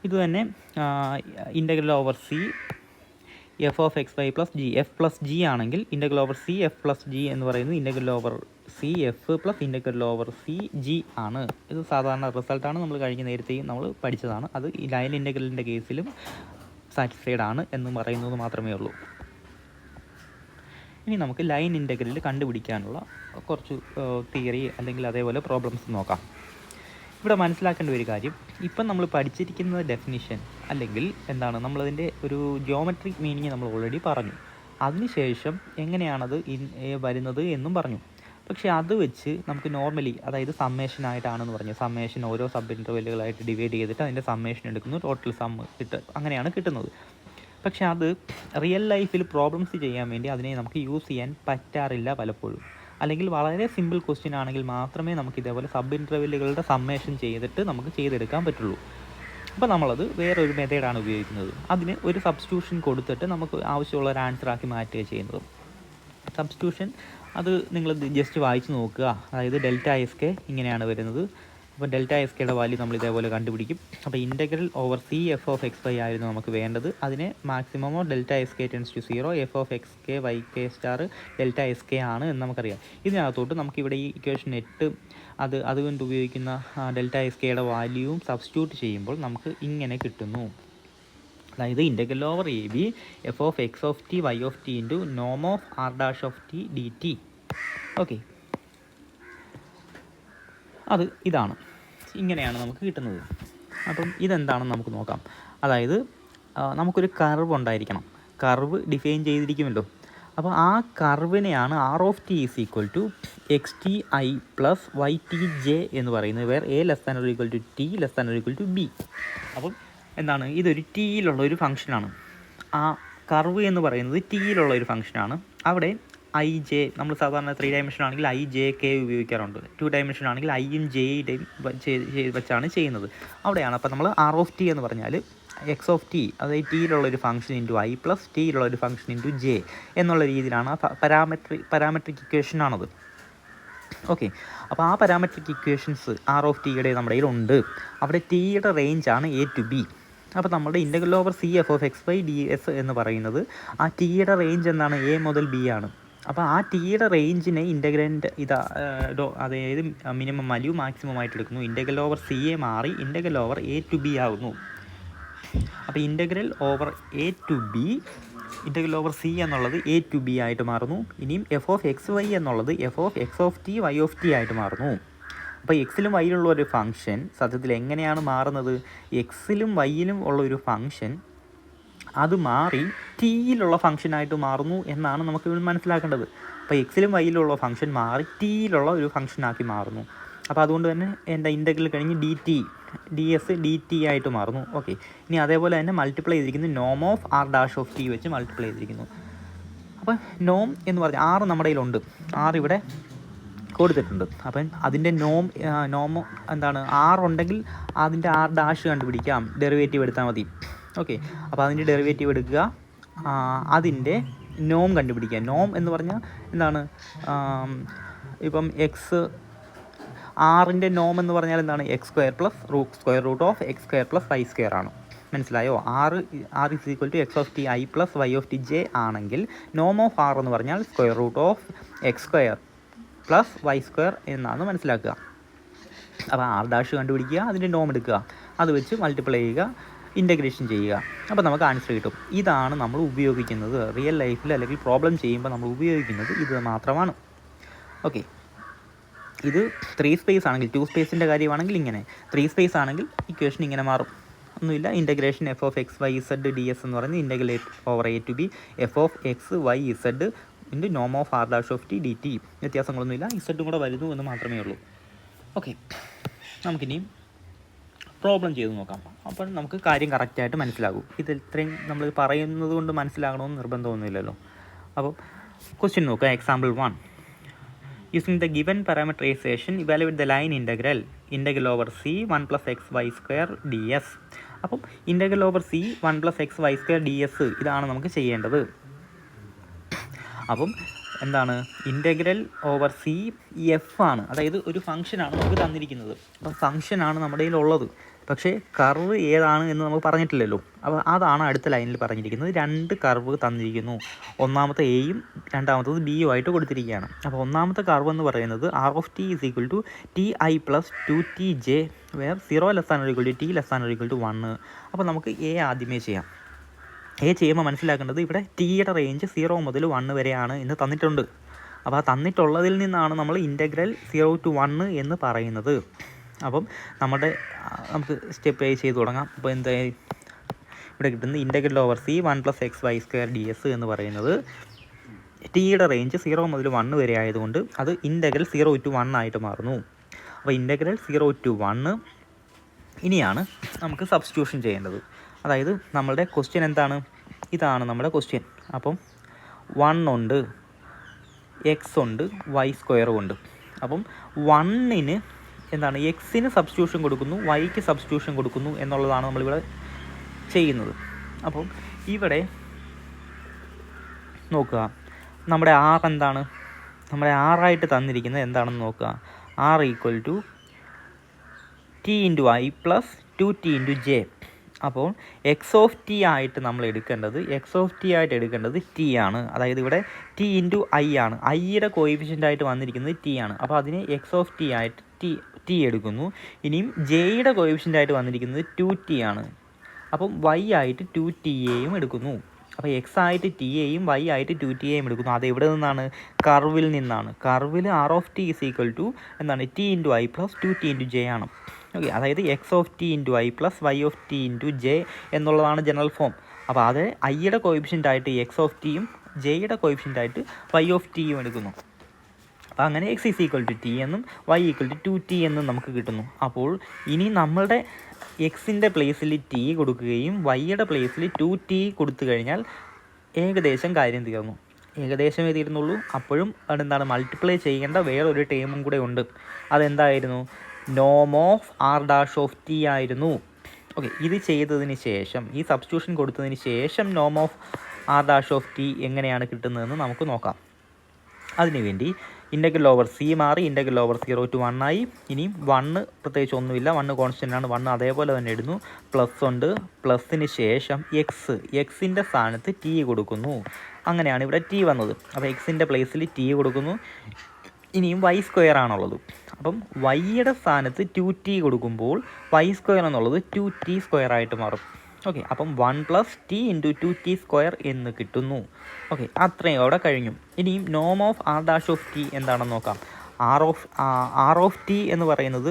ഇത് തന്നെ integral over C f(x,y) + g, f+g ആണെങ്കിൽ ഇൻ്റഗ്രൽ ഓവർ സി f+g എന്ന് പറയുന്നത് integral over C f + integral over C g ആണ്. ഇത് സാധാരണ റിസൾട്ടാണ്, നമ്മൾ നേരത്തെയും നമ്മൾ പഠിച്ചതാണ്. അത് ഈ ലൈൻ ഇൻ്റഗ്രലിൻ്റെ കേസിലും സാറ്റിസ്ഫൈഡ് ആണ് എന്ന് പറയുന്നത് മാത്രമേ ഉള്ളൂ. ഇനി നമുക്ക് ലൈൻ ഇൻ്റഗ്രൽ കണ്ടുപിടിക്കാനുള്ള കുറച്ച് തിയറി അല്ലെങ്കിൽ അതേപോലെ പ്രോബ്ലംസ് നോക്കാം. ഇവിടെ മനസ്സിലാക്കേണ്ട ഒരു കാര്യം, ഇപ്പം നമ്മൾ പഠിച്ചിരിക്കുന്ന ഡെഫിനിഷൻ അല്ലെങ്കിൽ എന്താണ്, നമ്മളതിൻ്റെ ഒരു ജിയോമെട്രിക് മീനിങ് നമ്മൾ ഓൾറെഡി പറഞ്ഞു. അതിനുശേഷം എങ്ങനെയാണത് വരുന്നത് എന്നും പറഞ്ഞു. പക്ഷേ അത് വെച്ച് നമുക്ക് നോർമലി, അതായത് സമ്മേഷനായിട്ടാണെന്ന് പറഞ്ഞു, സമ്മേഷൻ ഓരോ സബ് ഇൻ്റർവെല്ലുകളായിട്ട് ഡിവൈഡ് ചെയ്തിട്ട് അതിൻ്റെ സമ്മേഷൻ എടുക്കുന്നു, ടോട്ടൽ സമ്മ് അങ്ങനെയാണ് കിട്ടുന്നത്. പക്ഷേ അത് റിയൽ ലൈഫിൽ പ്രോബ്ലംസ് ചെയ്യാൻ വേണ്ടി അതിനെ നമുക്ക് യൂസ് ചെയ്യാൻ പറ്റാറില്ല പലപ്പോഴും. അല്ലെങ്കിൽ വളരെ സിമ്പിൾ ക്വസ്റ്റ്യൻ ആണെങ്കിൽ മാത്രമേ നമുക്ക് ഇതേപോലെ സബ് ഇൻ്റർവെല്ലുകളുടെ സമ്മേഷൻ ചെയ്തിട്ട് നമുക്ക് ചെയ്തെടുക്കാൻ പറ്റുള്ളൂ. അപ്പോൾ നമ്മളത് വേറൊരു മെത്തേഡാണ് ഉപയോഗിക്കുന്നത്. അതിന് ഒരു സബ്സ്റ്റിറ്റ്യൂഷൻ കൊടുത്തിട്ട് നമുക്ക് ആവശ്യമുള്ള ഒരു ആൻസറാക്കി മാറ്റുക ചെയ്യുന്നത്. സബ്സ്റ്റിറ്റ്യൂഷൻ അത് നിങ്ങൾ ജസ്റ്റ് വായിച്ച് നോക്കുക. അതായത് ഡെൽറ്റ SK ഇങ്ങനെയാണ് വരുന്നത്. അപ്പോൾ ഡെൽറ്റ SKയുടെ വാല്യൂ നമ്മൾ ഇതേപോലെ കണ്ടുപിടിക്കും. അപ്പോൾ ഇൻ്റഗ്രൽ ഓവർ സി f(x,y) ആയിരുന്നു നമുക്ക് വേണ്ടത്. അതിന് മാക്സിമമോ delta SK → 0 f(xk, yk star delta SK ആണ് എന്ന് നമുക്കറിയാം. ഇതിനകത്തോട്ട് നമുക്കിവിടെ ഈ ഇക്വേഷൻ 8 അതുകൊണ്ട് ഉപയോഗിക്കുന്ന ഡെൽറ്റ SKയുടെ വാല്യൂവും സബ്സ്റ്റിറ്റ്യൂട്ട് ചെയ്യുമ്പോൾ നമുക്ക് ഇങ്ങനെ കിട്ടുന്നു. അതായത് integral over AB f(x(t, y(t) into നോം ഓഫ് r' dt. ഓക്കെ, ഇതാണ്, ഇങ്ങനെയാണ് നമുക്ക് കിട്ടുന്നത്. അപ്പം ഇതെന്താണെന്ന് നമുക്ക് നോക്കാം. അതായത് നമുക്കൊരു കർവ് ഉണ്ടായിരിക്കണം. കർവ് ഡിഫൈൻ ചെയ്തിരിക്കുമല്ലോ. അപ്പോൾ ആ കർവിനെയാണ് r(t) = xti + ytj എന്ന് പറയുന്നത്, വേർ a < t < b. അപ്പം എന്താണ്, ഇതൊരു ടിയിലുള്ള ഒരു ഫംഗ്ഷനാണ്. ആ കർവ് എന്ന് പറയുന്നത് ടിയിലുള്ള ഒരു ഫംഗ്ഷനാണ്. അവിടെ ij, നമ്മൾ സാധാരണ 3 ഡയമെൻഷൻ ആണെങ്കിൽ ijk ഉപയോഗിക്കാറുണ്ട്. 2 ഡയമെൻഷൻ ആണെങ്കിൽ iയും jയുടെയും വെച്ചാണ് ചെയ്യുന്നത്. അവിടെയാണ് അപ്പോൾ നമ്മൾ r(t) എന്ന് പറഞ്ഞാൽ x(t), അതായത് ടിയിലുള്ളൊരു ഫംഗ്ഷൻ ഇൻറ്റു i + ടിയിലുള്ളൊരു ഫംഗ്ഷൻ ഇൻറ്റു j എന്നുള്ള രീതിയിലാണ് പാരാമെട്രിക് ഇക്വേഷനാണത്. ഓക്കെ, അപ്പോൾ ആ പാരാമെട്രിക് ഇക്വേഷൻസ് r(t)യുടെ നമ്മുടെ കയ്യിലുണ്ട്. അവിടെ ടിയുടെ റേഞ്ചാണ് a to b. അപ്പോൾ നമ്മുടെ integral over C f(x,y) ds എന്ന് പറയുന്നത് ആ ടിയുടെ റേഞ്ച് എന്താണ്, a മുതൽ b ആണ്. അപ്പോൾ ആ ടിയുടെ റേഞ്ചിനെ ഇൻ്റഗ്രൻ്റ് അതായത് മിനിമം വാല്യൂ മാക്സിമം ആയിട്ട് എടുക്കുന്നു. ഇൻ്റഗ്രൽ ഓവർ സി മാറി integral over a to b ആകുന്നു. അപ്പോൾ integral over a to b, integral over C എന്നുള്ളത് a to b ആയിട്ട് മാറുന്നു. ഇനിയും f(x,y) എന്നുള്ളത് f(x(t, y(t) ആയിട്ട് മാറുന്നു. അപ്പോൾ എക്സിലും വൈയിലുള്ള ഒരു ഫംഗ്ഷൻ സത്യത്തിൽ എങ്ങനെയാണ് മാറുന്നത്, എക്സിലും വൈയിലും ഉള്ള ഒരു ഫംഗ്ഷൻ അത് മാറി ടിയിലുള്ള ഫംഗ്ഷനായിട്ട് മാറുന്നു എന്നാണ് നമുക്ക് മനസ്സിലാക്കേണ്ടത്. അപ്പോൾ എക്സിലും വൈയിലുള്ള ഫംഗ്ഷൻ മാറി ടിയിലുള്ള ഒരു ഫംഗ്ഷനാക്കി മാറുന്നു. അപ്പോൾ അതുകൊണ്ട് തന്നെ എൻ്റെ ഇൻ്റഗ്രൽ കഴിഞ്ഞ് ds dt ആയിട്ട് മാറുന്നു. ഓക്കെ, ഇനി അതേപോലെ തന്നെ മൾട്ടിപ്ലൈ ചെയ്തിരിക്കുന്നു, നോം ഓഫ് r' വെച്ച് മൾട്ടിപ്ലൈ ചെയ്തിരിക്കുന്നു. അപ്പോൾ നോം എന്ന് പറഞ്ഞാൽ r നമ്മുടെ കയ്യിലുണ്ട്, r ഇവിടെ കൊടുത്തിട്ടുണ്ട്. അപ്പം അതിൻ്റെ നോം എന്താണ്, r ഉണ്ടെങ്കിൽ അതിൻ്റെ r' കണ്ടുപിടിക്കാം, ഡെറിവേറ്റീവ് എടുത്താൽ മതി. ഓക്കെ, അപ്പോൾ അതിൻ്റെ ഡെറിവേറ്റീവ് എടുക്കുക, അതിൻ്റെ നോം കണ്ടുപിടിക്കുക. നോം എന്ന് പറഞ്ഞാൽ എന്താണ്, ഇപ്പം ആറിൻ്റെ നോം എന്ന് പറഞ്ഞാൽ എന്താണ്, x² plus square root of x² + y² ആണ്. മനസ്സിലായോ? r = x(i) + y(j) ആണെങ്കിൽ നോം ഓഫ് r എന്ന് പറഞ്ഞാൽ square root of x² + y² എന്നാണ് മനസ്സിലാക്കുക. അപ്പോൾ r' കണ്ടുപിടിക്കുക, അതിൻ്റെ നോം എടുക്കുക, അത് വെച്ച് മൾട്ടിപ്ലൈ ചെയ്യുക, ഇൻ്റഗ്രേഷൻ ചെയ്യുക, അപ്പോൾ നമുക്ക് ആൻസർ കിട്ടും. ഇതാണ് നമ്മൾ ഉപയോഗിക്കുന്നത് റിയൽ ലൈഫിൽ, അല്ലെങ്കിൽ പ്രോബ്ലം ചെയ്യുമ്പോൾ നമ്മൾ ഉപയോഗിക്കുന്നത് ഇത് മാത്രമാണ്. ഓക്കെ, ഇത് 3 സ്പേസ് ആണെങ്കിൽ, 2 സ്പേസിൻ്റെ കാര്യമാണെങ്കിൽ ഇങ്ങനെ, 3 സ്പേസ് ആണെങ്കിൽ ഇക്വേഷൻ ഇങ്ങനെ മാറും. ഒന്നുമില്ല, integration f(x, y, z) ds എന്ന് പറയുന്നത് integrate over a to b f(x, y, z) into നോം ഓഫ് r' dt. വ്യത്യാസങ്ങളൊന്നുമില്ല, ഇസഡും കൂടെ വരുന്നു എന്ന് മാത്രമേ ഉള്ളൂ. ഓക്കെ, നമുക്കിനി പ്രോബ്ലം ചെയ്ത് നോക്കാം. അപ്പോൾ നമുക്ക് കാര്യം കറക്റ്റായിട്ട് മനസ്സിലാകും. ഇത് ഇത്രയും നമ്മൾ പറയുന്നത് കൊണ്ട് മനസ്സിലാകണമെന്ന് നിർബന്ധമൊന്നുമില്ലല്ലോ. അപ്പോൾ ക്വസ്റ്റ്യൻ നോക്കുക. Example 1. Using the given parameterization, evaluate the line integral over c 1 + xy² ds. അപ്പം integral over c 1 + xy² ds ഇതാണ് നമുക്ക് ചെയ്യേണ്ടത്. അപ്പം എന്താണ്, ഇൻ്റഗ്രൽ ഓവർ c എഫ് ആണ്, അതായത് ഒരു ഫംഗ്ഷനാണ് നമുക്ക് തന്നിരിക്കുന്നത്. അപ്പം ഫംഗ്ഷനാണ് നമ്മുടെ കയ്യിലുള്ളത്, പക്ഷേ കർവ് ഏതാണ് എന്ന് നമുക്ക് പറഞ്ഞിട്ടില്ലല്ലോ. അപ്പോൾ അതാണ് അടുത്ത ലൈനിൽ പറഞ്ഞിരിക്കുന്നത്. 2 കർവ് തന്നിരിക്കുന്നു, ഒന്നാമത്തെ എയും രണ്ടാമത്തത് ബിയും ആയിട്ട് കൊടുത്തിരിക്കുകയാണ്. അപ്പോൾ ഒന്നാമത്തെ കർവ് എന്ന് പറയുന്നത് r(t) = ti + 2tj where 0 ≤ t ≤ 1. അപ്പോൾ നമുക്ക് എ ആദ്യമേ ചെയ്യാം. എ ചെയ്യുമ്പോൾ മനസ്സിലാക്കേണ്ടത് ഇവിടെ ടിയുടെ റേഞ്ച് 0 മുതൽ 1 വരെയാണ് എന്ന് തന്നിട്ടുണ്ട്. അപ്പോൾ ആ തന്നിട്ടുള്ളതിൽ നിന്നാണ് നമ്മൾ ഇൻ്റഗ്രൽ 0 to 1 എന്ന് പറയുന്നത്. അപ്പം നമുക്ക് സ്റ്റെപ്പ് വൈസ് ചെയ്ത് തുടങ്ങാം. അപ്പോൾ എന്തായി ഇവിടെ കിട്ടുന്നത്, integral over c 1 + xy² ds എന്ന് പറയുന്നത് ടിയുടെ റേഞ്ച് 0 മുതൽ 1 വരെ ആയതുകൊണ്ട് അത് ഇൻ്റഗ്രൽ 0 to 1 ആയിട്ട് മാറുന്നു. അപ്പോൾ ഇൻ്റഗ്രൽ 0 to 1 ഇനിയാണ് നമുക്ക് സബ്സ്റ്റിറ്റ്യൂഷൻ ചെയ്യേണ്ടത്. അതായത് നമ്മളുടെ ക്വസ്റ്റ്യൻ എന്താണ്, ഇതാണ് നമ്മുടെ ക്വസ്റ്റ്യൻ. അപ്പം 1 ഉണ്ട്, x ഉണ്ട്, y² ഉണ്ട്. അപ്പം 1-ന് എന്താണ്, എക്സിന് സബ്സ്റ്റിറ്റ്യൂഷൻ കൊടുക്കുന്നു, വൈക്ക് സബ്സ്റ്റിറ്റ്യൂഷൻ കൊടുക്കുന്നു എന്നുള്ളതാണ് നമ്മളിവിടെ ചെയ്യുന്നത്. അപ്പം ഇവിടെ നോക്കുക, നമ്മുടെ r എന്താണ്, നമ്മുടെ r തന്നിരിക്കുന്നത് എന്താണെന്ന് നോക്കുക. r = t × i + 2t × j. അപ്പോൾ x(t) ആയിട്ട് നമ്മൾ എടുക്കേണ്ടത്, t ആണ്. അതായത് ഇവിടെ t × i ആണ്, iയുടെ കോയിഫിഷ്യൻ്റ് ആയിട്ട് വന്നിരിക്കുന്നത് t ആണ്. അപ്പോൾ അതിനെ x(t) ആയിട്ട് t എടുക്കുന്നു. ഇനിയും ജെയുടെ കോയിഫിഷ്യൻ്റ് ആയിട്ട് വന്നിരിക്കുന്നത് 2t ആണ്. അപ്പം y ആയിട്ട് 2tയെയും എടുക്കുന്നു. അപ്പോൾ x ആയിട്ട് t-യെയും y ആയിട്ട് 2tയെയും എടുക്കുന്നു. അത് എവിടെ നിന്നാണ്, കർവിൽ നിന്നാണ്. കർവിൽ r(t) = എന്താണ്, t × i + 2t × j ആണ്. ഓക്കെ, അതായത് x(t) × i + y(t) × j എന്നുള്ളതാണ് ജനറൽ ഫോം. അപ്പോൾ അത് ഐയുടെ കോയിഫിഷ്യൻ്റ് ആയിട്ട് x(t)യും ജെയുടെ കോയിഫിഷ്യൻ്റ് ആയിട്ട് y(t)യും എടുക്കുന്നു. അപ്പോൾ അങ്ങനെ x = t എന്നും y = 2t എന്നും നമുക്ക് കിട്ടുന്നു. അപ്പോൾ ഇനി നമ്മളുടെ എക്സിൻ്റെ പ്ലേസിൽ t കൊടുക്കുകയും വൈയുടെ പ്ലേസിൽ 2t കൊടുത്തു കഴിഞ്ഞാൽ ഏകദേശം കാര്യം തീർന്നു. ഏകദേശമേ തീരുന്നുള്ളൂ. അപ്പോഴും അതെന്താണ്, മൾട്ടിപ്ലൈ ചെയ്യേണ്ട വേറൊരു ടേമും കൂടെ ഉണ്ട്. അതെന്തായിരുന്നു, നോം ഓഫ് r' ആയിരുന്നു. ഓക്കെ, ഇത് ചെയ്തതിന് ശേഷം, ഈ സബ്സ്റ്റിറ്റ്യൂഷൻ കൊടുത്തതിന് ശേഷം നോം ഓഫ് r' എങ്ങനെയാണ് കിട്ടുന്നതെന്ന് നമുക്ക് നോക്കാം. അതിനുവേണ്ടി ഇൻ്റഗ്രൽ ഓവർ c മാറി ഇൻ്റഗ്രൽ ഓവർ 0 to 1 ആയി. ഇനിയും 1 പ്രത്യേകിച്ച് ഒന്നുമില്ല, 1 കോൺസ്റ്റൻ്റ് ആണ്, 1 അതേപോലെ തന്നെ ഇടുന്നു. പ്ലസ് ഉണ്ട്, പ്ലസ്സിന് ശേഷം എക്സിൻ്റെ സ്ഥാനത്ത് t കൊടുക്കുന്നു. അങ്ങനെയാണ് ഇവിടെ t വന്നത്. അപ്പോൾ എക്സിൻ്റെ പ്ലേസിൽ t കൊടുക്കുന്നു. ഇനിയും y² ആണുള്ളത്. അപ്പം വൈയുടെ സ്ഥാനത്ത് 2t കൊടുക്കുമ്പോൾ y² എന്നുള്ളത് 2t² ആയിട്ട് മാറും. ഓക്കെ, അപ്പം 1 + t × 2t² എന്ന് കിട്ടുന്നു. ഓക്കെ, അത്രയും അവിടെ കഴിഞ്ഞു. ഇനിയും നോം ഓഫ് r' എന്താണെന്ന് നോക്കാം. r(t) എന്ന് പറയുന്നത്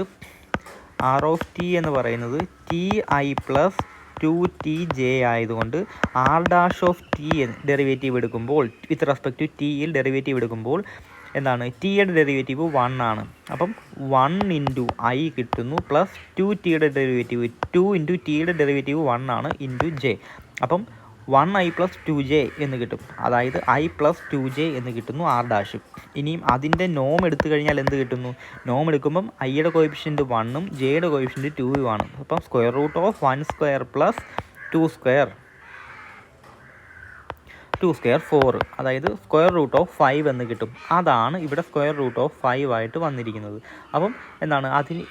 ti + 2tj ആയതുകൊണ്ട് r' ഡെറിവേറ്റീവ് എടുക്കുമ്പോൾ, വിത്ത് റെസ്പെക്ട് ടു ടിയിൽ ഡെറിവേറ്റീവ് എടുക്കുമ്പോൾ എന്താണ്, ടിയുടെ ഡെറിവേറ്റീവ് 1 ആണ്. അപ്പം 1 × i കിട്ടുന്നു, പ്ലസ് 2tയുടെ ഡെറിവേറ്റീവ് 2 × ടിയുടെ ഡെറിവേറ്റീവ് 1 ആണ്, ഇൻറ്റു j. അപ്പം 1i + 2j എന്ന് കിട്ടും. അതായത് i + 2j എന്ന് കിട്ടുന്നു r'. ഇനിയും അതിൻ്റെ നോം എടുത്തു കഴിഞ്ഞാൽ എന്ത് കിട്ടുന്നു, നോം എടുക്കുമ്പം ഐയുടെ കോയിഫിഷ്യൻ്റ് 1ഉം ജെയുടെ കോയിഫിഷ്യൻ്റ് 2ഉം ആണ്. അപ്പം √(1² + 2²) 2 സ്ക്വയർ 4, അതായത് സ്ക്വയർ റൂട്ട് ഓഫ് 5 എന്ന് കിട്ടും. അതാണ് ഇവിടെ സ്ക്വയർ റൂട്ട് ഓഫ് 5 ആയിട്ട് വന്നിരിക്കുന്നത്. അപ്പം എന്താണ് അതിന്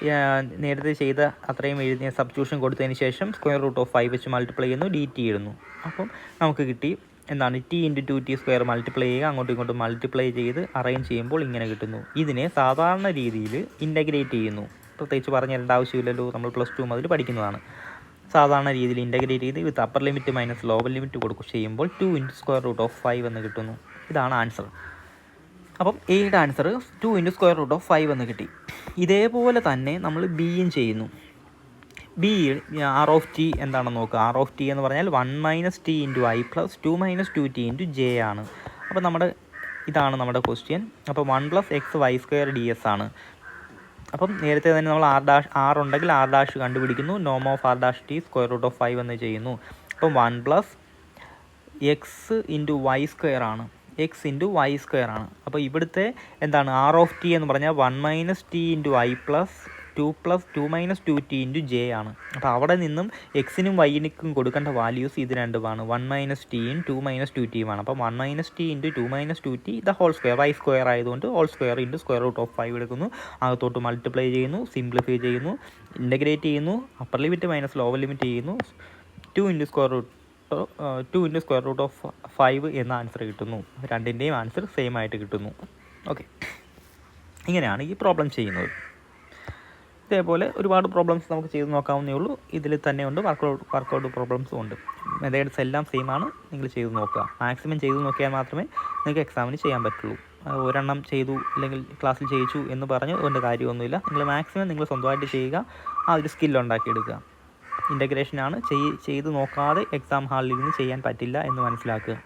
നേരത്തെ ചെയ്ത അത്രയും എഴുതിയ സബ്സ്റ്റിറ്റ്യൂഷൻ കൊടുത്തതിന് ശേഷം സ്ക്വയർ റൂട്ട് ഓഫ് 5 വെച്ച് മൾട്ടിപ്ലൈ ചെയ്യുന്നു, ഡി ടി ഇടുന്നു. അപ്പം നമുക്ക് കിട്ടി എന്താണ് T into 2t square multiply ചെയ്യുക, അങ്ങോട്ടും ഇങ്ങോട്ടും മൾട്ടിപ്ലൈ ചെയ്ത് അറേഞ്ച് ചെയ്യുമ്പോൾ ഇങ്ങനെ കിട്ടുന്നു. ഇതിനെ സാധാരണ രീതിയിൽ ഇൻ്റഗ്രേറ്റ് ചെയ്യുന്നു. പ്രത്യേകിച്ച് പറഞ്ഞു തരേണ്ട ആവശ്യമില്ലല്ലോ, നമ്മൾ +2 മുതൽ പഠിക്കുന്നതാണ്. സാധാരണ രീതിയിൽ ഇൻ്റഗ്രേറ്റ് ചെയ്ത് with upper limit minus lower limit കൊടുക്കും ചെയ്യുമ്പോൾ 2 ഇൻറ്റു സ്ക്വയർ റൂട്ട് ഓഫ് 5 എന്ന് കിട്ടുന്നു. ഇതാണ് ആൻസർ. അപ്പം എയുടെ answer 2 into square root of 5 എന്ന് കിട്ടി. ഇതേപോലെ തന്നെ നമ്മൾ ബിയും ചെയ്യുന്നു. ബി ആർ ഓഫ് ടി എന്താണെന്ന് നോക്കുക. ആർ ഓഫ് ടി എന്ന് പറഞ്ഞാൽ 1 minus T into I plus 2 minus 2t into J ആണ്. അപ്പോൾ ഇതാണ് നമ്മുടെ ക്വസ്റ്റ്യൻ. അപ്പോൾ 1 plus X Y square D S ആണ്. അപ്പം നേരത്തെ തന്നെ നമ്മൾ ആർ ഉണ്ടെങ്കിൽ ആർ ഡാഷ് കണ്ടുപിടിക്കുന്നു. നോം of R dash T square root of 5 എന്ന് ചെയ്യുന്നു. അപ്പം 1 plus x into y square ആണ്. എക്സ് ഇൻറ്റു വൈ സ്ക്വയർ ആണ്. അപ്പോൾ ഇവിടുത്തെ എന്താണ് ആർ ഓഫ് ടി എന്ന് പറഞ്ഞാൽ 1 minus T into I plus 2 minus 2t into J ആണ്. അപ്പോൾ അവിടെ നിന്നും എക്സിനും വൈനും കൊടുക്കേണ്ട വാല്യൂസ് ഇത് രണ്ടുമാണ്. 1 മൈനസ് ടിയും 2 മൈനസ് 2tയുമാണ്. അപ്പോൾ 1 minus T into 2 minus 2t the whole square, y square ആയതുകൊണ്ട് whole square into square root of 5 എടുക്കുന്നു. അകത്തോട്ട് മൾട്ടിപ്ലൈ ചെയ്യുന്നു, സിംപ്ലിഫൈ ചെയ്യുന്നു, ഇൻ്റഗ്രേറ്റ് ചെയ്യുന്നു, upper limit minus lower limit ചെയ്യുന്നു. 2 ഇൻറ്റു സ്ക്വയർ റൂട്ട് ഓഫ് 5 എന്ന ആൻസർ കിട്ടുന്നു. രണ്ടിൻ്റെയും ആൻസർ സെയിം ആയിട്ട് കിട്ടുന്നു. ഓക്കെ, ഇങ്ങനെയാണ് ഈ പ്രോബ്ലം ചെയ്യുന്നത്. ഇതേപോലെ ഒരുപാട് പ്രോബ്ലംസ് നമുക്ക് ചെയ്ത് നോക്കാവുന്നേ ഉള്ളൂ. ഇതിൽ തന്നെ ഉണ്ട് വർക്കൗട്ട് പ്രോബ്ലംസും ഉണ്ട്. മെത്തേഡ്സ് എല്ലാം സെയിം ആണ്. നിങ്ങൾ ചെയ്ത് നോക്കുക. മാക്സിമം ചെയ്ത് നോക്കിയാൽ മാത്രമേ നിങ്ങൾക്ക് എക്സാമിന് ചെയ്യാൻ പറ്റുള്ളൂ. ഒരെണ്ണം ചെയ്തു അല്ലെങ്കിൽ ക്ലാസ്സിൽ ചെയ്യിച്ചു എന്ന് പറഞ്ഞ് അതുകൊണ്ട് കാര്യമൊന്നുമില്ല. നിങ്ങൾ മാക്സിമം നിങ്ങൾ സ്വന്തമായിട്ട് ചെയ്യുക. ആ ഒരു സ്കില്ലുണ്ടാക്കിയെടുക്കുക. ഇൻ്റഗ്രേഷനാണ് ചെയ്ത് നോക്കാതെ എക്സാം ഹാളിൽ ഇരുന്ന് ചെയ്യാൻ പറ്റില്ല എന്ന് മനസ്സിലാക്കുക.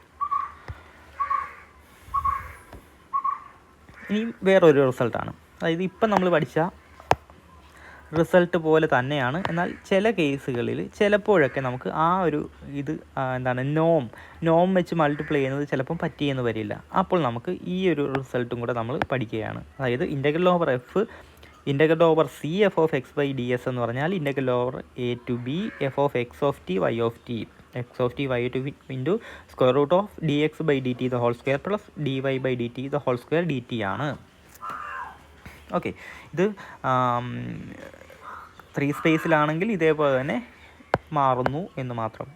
ഇനി വേറൊരു റിസൾട്ടാണ്. അതായത് ഇപ്പം നമ്മൾ പഠിച്ച റിസൾട്ട് പോലെ തന്നെയാണ്. എന്നാൽ ചില കേസുകളിൽ ചിലപ്പോഴൊക്കെ നമുക്ക് ആ ഒരു നോം വെച്ച് മൾട്ടിപ്ലൈ ചെയ്യുന്നത് ചിലപ്പം പറ്റിയെന്ന് വരില്ല. അപ്പോൾ നമുക്ക് ഈ ഒരു റിസൾട്ടും കൂടെ നമ്മൾ പഠിക്കുകയാണ്. അതായത് integral over C F of X by D S എന്ന് പറഞ്ഞാൽ integral over A to B F of X of T Y of T X of T Y to into square root of D X by D T the whole square plus D Y by D T the whole square D T ആണ്. Okay, ഇത് 3 സ്പേസിലാണെങ്കിൽ ഇതേപോലെ തന്നെ മാറുന്നു എന്ന് മാത്രം.